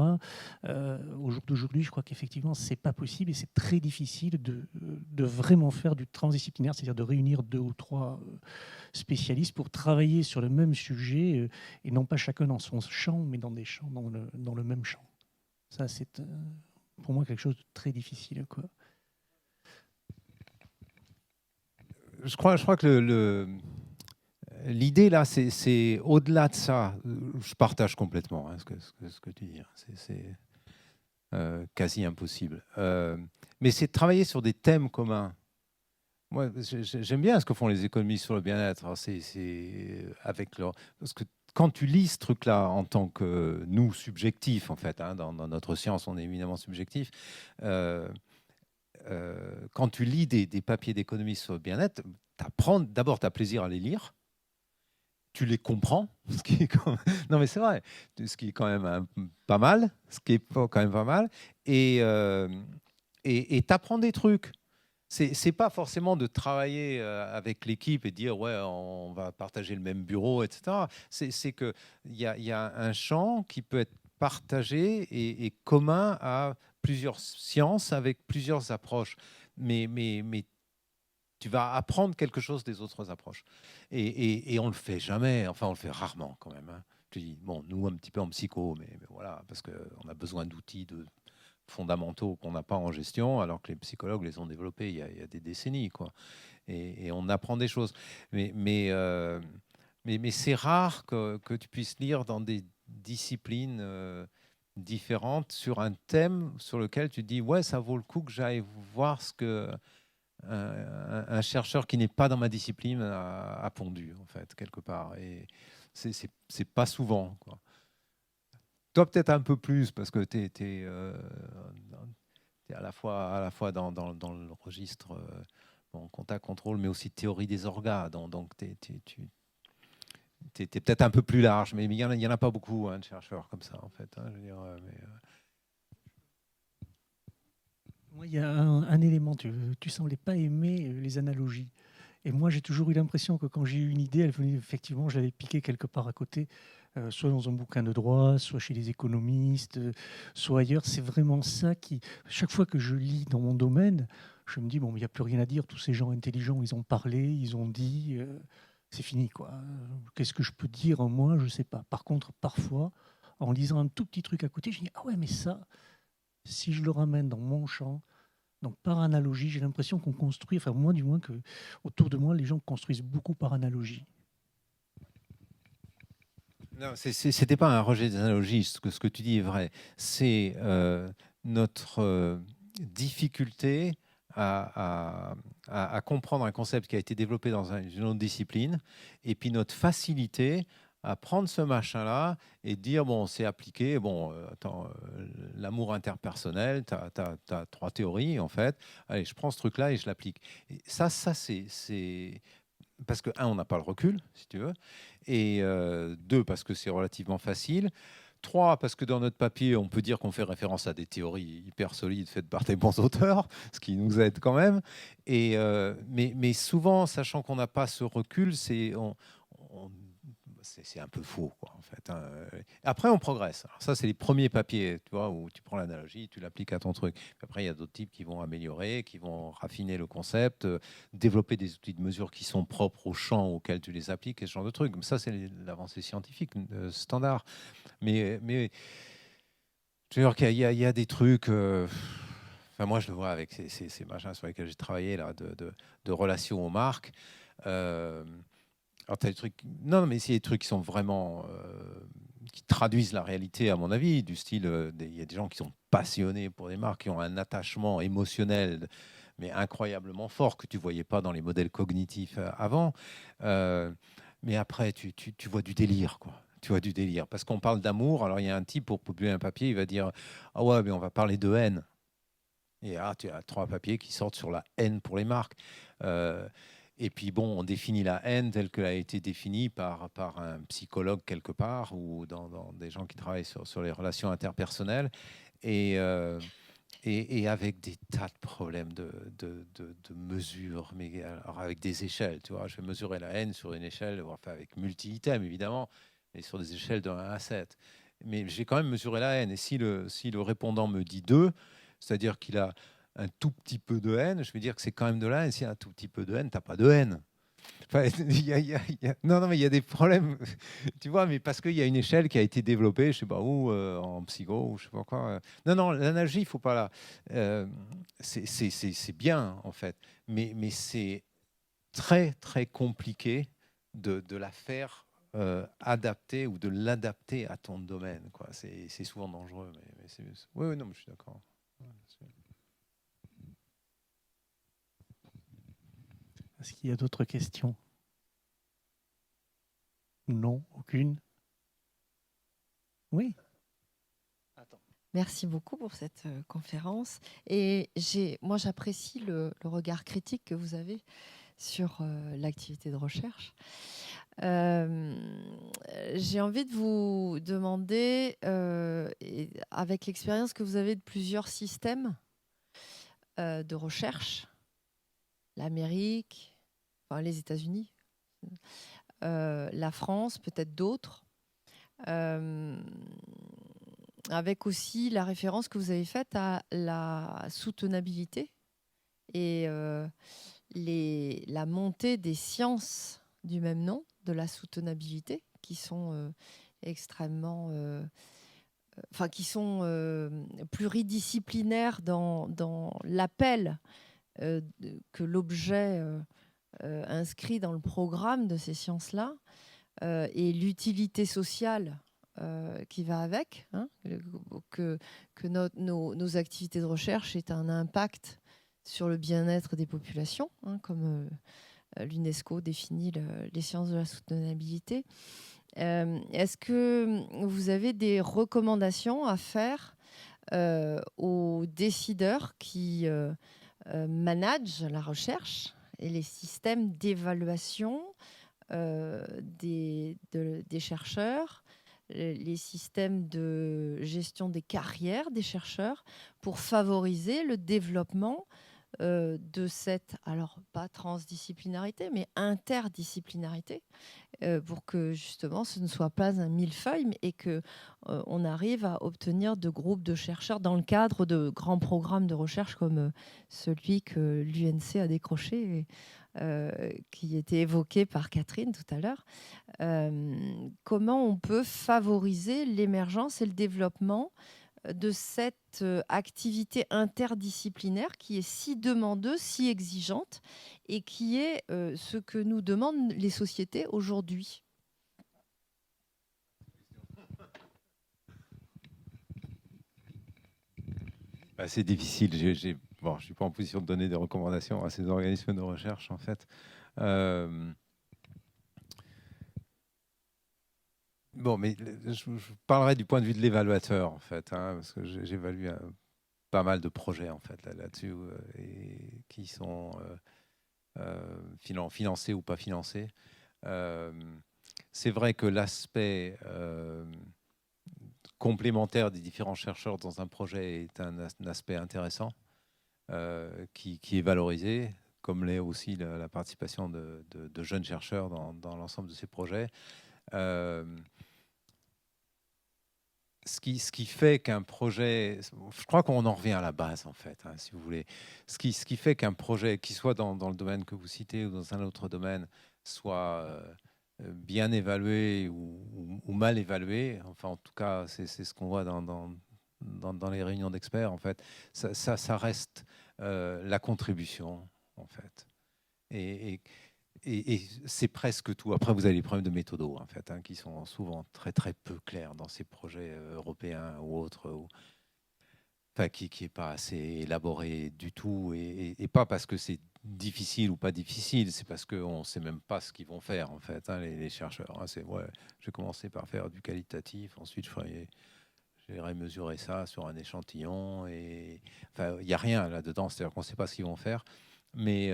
Au jour d'aujourd'hui, je crois qu'effectivement, ce n'est pas possible et c'est très difficile de vraiment faire du transdisciplinaire, c'est-à-dire de réunir 2 ou 3 spécialistes pour travailler sur le même sujet et non pas chacun dans son champ, mais dans des champs dans le même champ. Ça, c'est pour moi quelque chose de très difficile, quoi. Je crois que l'idée là, c'est au-delà de ça. Je partage complètement ce que tu dis. C'est quasi impossible. Mais c'est de travailler sur des thèmes communs. Moi, j'aime bien ce que font les économistes sur le bien-être. Parce que quand tu lis ce truc-là en tant que nous, subjectifs, en fait, hein, dans notre science, on est éminemment subjectif. Quand tu lis des papiers d'économistes sur le bien-être, d'abord, tu as plaisir à les lire. Tu les comprends, ce qui est quand même... non mais c'est vrai, ce qui est quand même pas mal, et t'apprends des trucs. C'est pas forcément de travailler avec l'équipe et dire ouais on va partager le même bureau, etc. C'est que il y a un champ qui peut être partagé et commun à plusieurs sciences avec plusieurs approches, mais tu vas apprendre quelque chose des autres approches. Et on le fait jamais, enfin on le fait rarement quand même. Hein. Je dis, bon, nous un petit peu en psycho, mais voilà, parce qu'on a besoin d'outils fondamentaux qu'on n'a pas en gestion, alors que les psychologues les ont développés il y a des décennies, quoi. Et on apprend des choses. Mais c'est rare que tu puisses lire dans des disciplines différentes sur un thème sur lequel tu dis, ouais, ça vaut le coup que j'aille voir ce que un chercheur qui n'est pas dans ma discipline a pondu, en fait, quelque part. Et c'est pas souvent, quoi. Toi, peut-être un peu plus, parce que tu es à la fois dans le registre contact, contrôle, mais aussi théorie des orgas. Donc, tu es peut-être un peu plus large, mais il n'y en a pas beaucoup, hein, de chercheurs comme ça, en fait. Hein, je veux dire, Moi, il y a un élément, tu semblais pas aimer les analogies. Et moi, j'ai toujours eu l'impression que quand j'ai eu une idée, elle venait effectivement, je l'avais piquée quelque part à côté, soit dans un bouquin de droit, soit chez les économistes, soit ailleurs. C'est vraiment ça qui, chaque fois que je lis dans mon domaine, je me dis, bon, il n'y a plus rien à dire, tous ces gens intelligents, ils ont parlé, ils ont dit, c'est fini, quoi. Qu'est-ce que je peux dire, moi, je ne sais pas. Par contre, parfois, en lisant un tout petit truc à côté, je dis, ah ouais, mais ça, si je le ramène dans mon champ, donc par analogie, j'ai l'impression qu'on construit, enfin moi du moins, que autour de moi, les gens construisent beaucoup par analogie. Non, c'était pas un rejet des analogies. Ce que tu dis est vrai. C'est notre difficulté à comprendre un concept qui a été développé dans une autre discipline, et puis notre facilité à prendre ce machin-là et dire, bon, c'est appliqué, bon, attends, l'amour interpersonnel, tu as 3 théories, en fait, allez, je prends ce truc-là et je l'applique. Et ça c'est... Parce que, 1, on n'a pas le recul, si tu veux, et 2, parce que c'est relativement facile, 3, parce que dans notre papier, on peut dire qu'on fait référence à des théories hyper solides faites par des bons auteurs, ce qui nous aide quand même. Et, mais souvent, sachant qu'on n'a pas ce recul, c'est un peu faux, quoi, en fait. Hein. Après, on progresse. Alors ça, c'est les premiers papiers, tu vois, où tu prends l'analogie, tu l'appliques à ton truc. Puis après, il y a d'autres types qui vont améliorer, qui vont raffiner le concept, développer des outils de mesure qui sont propres au champ auquel tu les appliques, et ce genre de trucs. Ça, c'est l'avancée scientifique standard. Mais je veux dire qu'il y a des trucs... Enfin, moi, je le vois avec ces machins sur lesquels j'ai travaillé, là, de relations aux marques. Alors, t'as des trucs, non, mais c'est des trucs qui sont vraiment qui traduisent la réalité, à mon avis, du style, il y a des gens qui sont passionnés pour des marques, qui ont un attachement émotionnel, mais incroyablement fort, que tu voyais pas dans les modèles cognitifs avant. Euh, mais après, tu vois du délire, quoi. Tu vois du délire. Parce qu'on parle d'amour, alors il y a un type, pour publier un papier, il va dire, ah ouais, mais on va parler de haine. Et tu as 3 papiers qui sortent sur la haine pour les marques. Euh, et puis bon, on définit la haine telle qu'elle a été définie par un psychologue quelque part ou dans des gens qui travaillent sur les relations interpersonnelles et avec des tas de problèmes de mesure, mais alors avec des échelles. Tu vois, je vais mesurer la haine sur une échelle, enfin avec multi-items évidemment, mais sur des échelles de 1 à 7. Mais j'ai quand même mesuré la haine. Et si le répondant me dit 2, c'est-à-dire qu'il a un tout petit peu de haine, je vais dire que c'est quand même de la haine. S'il y a un tout petit peu de haine, tu n'as pas de haine. Enfin, non, mais il y a des problèmes, tu vois, mais parce qu'il y a une échelle qui a été développée, je sais pas où, en psycho, ou je sais pas quoi. Non, l'analogie, il faut pas la. C'est bien, en fait, mais c'est très, très compliqué de la faire adapter ou de l'adapter à ton domaine, quoi. C'est souvent dangereux, mais oui, non, mais je suis d'accord. Est-ce qu'il y a d'autres questions? Non, aucune. Oui. Merci beaucoup pour cette conférence. Et moi, j'apprécie le regard critique que vous avez sur l'activité de recherche. J'ai envie de vous demander, avec l'expérience que vous avez de plusieurs systèmes de recherche, l'Amérique, enfin, les États-Unis, la France, peut-être d'autres, avec aussi la référence que vous avez faite à la soutenabilité et la montée des sciences du même nom, de la soutenabilité, qui sont extrêmement... Enfin, qui sont pluridisciplinaires dans l'appel que l'objet inscrit dans le programme de ces sciences-là et l'utilité sociale qui va avec, hein, que nos activités de recherche aient un impact sur le bien-être des populations, hein, comme l'UNESCO définit les sciences de la soutenabilité. Est-ce que vous avez des recommandations à faire aux décideurs qui managent la recherche et les systèmes d'évaluation des chercheurs, les systèmes de gestion des carrières des chercheurs pour favoriser le développement de cette, alors pas transdisciplinarité, mais interdisciplinarité, pour que justement ce ne soit pas un millefeuille et que on arrive à obtenir de groupes de chercheurs dans le cadre de grands programmes de recherche comme celui que l'UNC a décroché et qui était évoqué par Catherine tout à l'heure. Comment on peut favoriser l'émergence et le développement de cette activité interdisciplinaire qui est si demandeuse, si exigeante et qui est ce que nous demandent les sociétés aujourd'hui? C'est difficile. Bon, je ne suis pas en position de donner des recommandations à ces organismes de recherche, en fait. Bon, mais je parlerai du point de vue de l'évaluateur, en fait, hein, parce que j'évalue pas mal de projets, en fait, là-dessus, et qui sont financés ou pas financés. C'est vrai que l'aspect complémentaire des différents chercheurs dans un projet est un aspect intéressant qui est valorisé, comme l'est aussi la participation de jeunes chercheurs dans l'ensemble de ces projets. Ce qui fait qu'un projet, je crois qu'on en revient à la base en fait, hein, si vous voulez. Ce qui fait qu'un projet, qui soit dans le domaine que vous citez ou dans un autre domaine, soit bien évalué ou mal évalué, enfin en tout cas c'est ce qu'on voit dans les réunions d'experts en fait, ça reste la contribution en fait. Et et c'est presque tout. Après, vous avez les problèmes de méthodo, en fait, qui sont souvent très très peu clairs dans ces projets européens ou autres, enfin, qui n'est pas assez élaboré du tout, et pas parce que c'est difficile ou pas difficile, c'est parce qu'on ne sait même pas ce qu'ils vont faire, en fait, les chercheurs. C'est, ouais, je vais commencer par faire du qualitatif, ensuite j'irai mesurer ça sur un échantillon, et enfin, il n'y a rien là-dedans, c'est-à-dire qu'on ne sait pas ce qu'ils vont faire, mais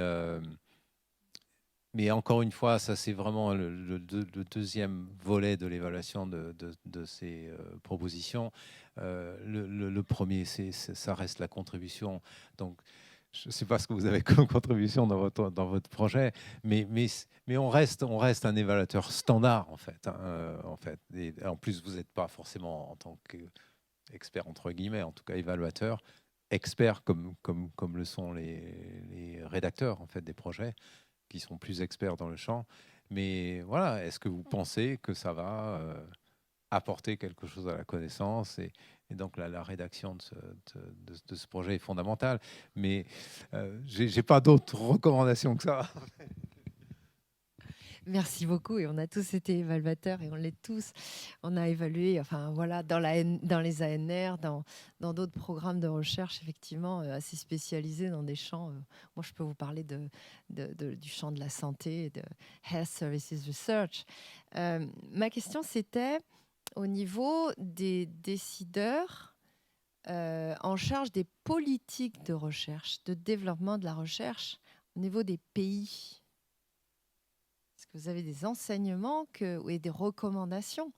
encore une fois, ça c'est vraiment le deuxième volet de l'évaluation de ces propositions. Le premier, ça reste la contribution. Donc, je ne sais pas ce que vous avez comme contribution dans votre projet, mais on reste un évaluateur standard, en fait. En fait. Et en plus, vous n'êtes pas forcément, en tant qu'expert, entre guillemets, en tout cas évaluateur, expert comme le sont les rédacteurs, en fait, des projets, qui sont plus experts dans le champ. Mais voilà, est-ce que vous pensez que ça va apporter quelque chose à la connaissance, et donc la rédaction de ce projet est fondamentale. Mais j'ai pas d'autres recommandations que ça. Merci beaucoup. Et on a tous été évaluateurs et on l'est tous. On a évalué, enfin voilà, dans les ANR, dans d'autres programmes de recherche, effectivement, assez spécialisés dans des champs. Moi, je peux vous parler du champ de la santé, de Health Services Research. Ma question, c'était au niveau des décideurs en charge des politiques de recherche, de développement de la recherche, au niveau des pays. Est-ce que vous avez des enseignements et des recommandations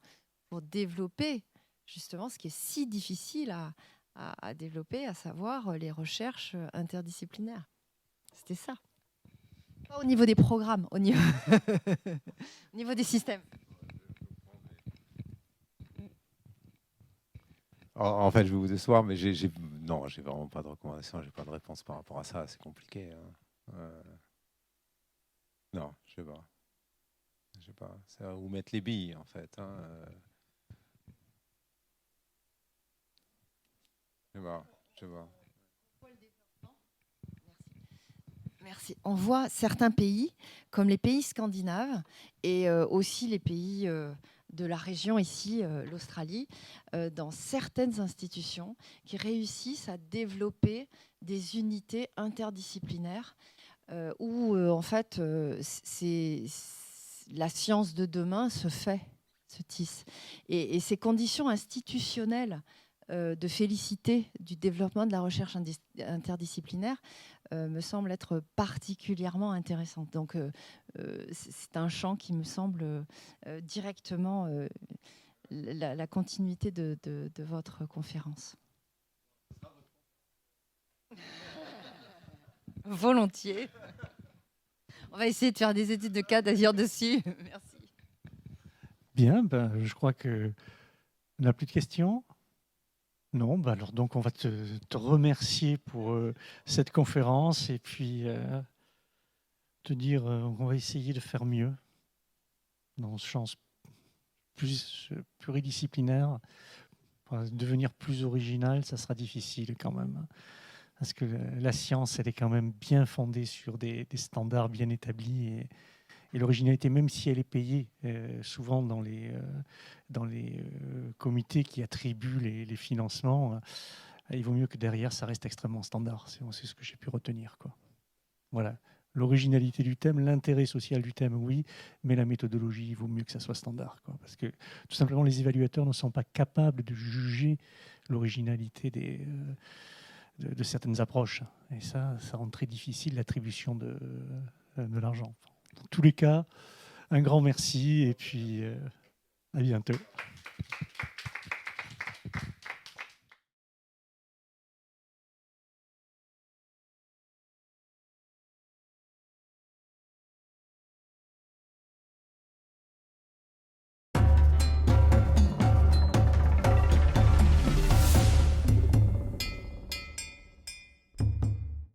pour développer justement ce qui est si difficile à développer, à savoir les recherches interdisciplinaires? C'était ça. Pas au niveau des programmes, au niveau, au niveau des systèmes. En fait, je vais vous décevoir, mais non, j'ai vraiment pas de recommandation, j'ai pas de réponse par rapport à ça. C'est compliqué. Non, je sais pas. Je sais pas. C'est à où mettre les billes, en fait. Je sais pas. Merci. On voit certains pays, comme les pays scandinaves et aussi les pays de la région ici, l'Australie, dans certaines institutions qui réussissent à développer des unités interdisciplinaires où en fait la science de demain se tisse. Et ces conditions institutionnelles de félicité du développement de la recherche interdisciplinaire me semblent être particulièrement intéressantes. Donc c'est un champ qui me semble directement la continuité de votre conférence. Volontiers. On va essayer de faire des études de cas d'ailleurs dessus. Merci. Bien, je crois qu'on n'a plus de questions. Non, alors donc on va te remercier pour cette conférence et puis te dire qu'on va essayer de faire mieux dans ce champ plus pluridisciplinaire. Pour devenir plus original, ça sera difficile quand même. Parce que la science, elle est quand même bien fondée sur des standards bien établis. Et l'originalité, même si elle est payée souvent dans les comités qui attribuent les financements, il vaut mieux que derrière, ça reste extrêmement standard. C'est ce que j'ai pu retenir, quoi. Voilà. L'originalité du thème, l'intérêt social du thème, oui, mais la méthodologie, il vaut mieux que ça soit standard, quoi. Parce que tout simplement, les évaluateurs ne sont pas capables de juger l'originalité de certaines approches. Et ça rend très difficile l'attribution de l'argent. Dans tous les cas, un grand merci et puis à bientôt.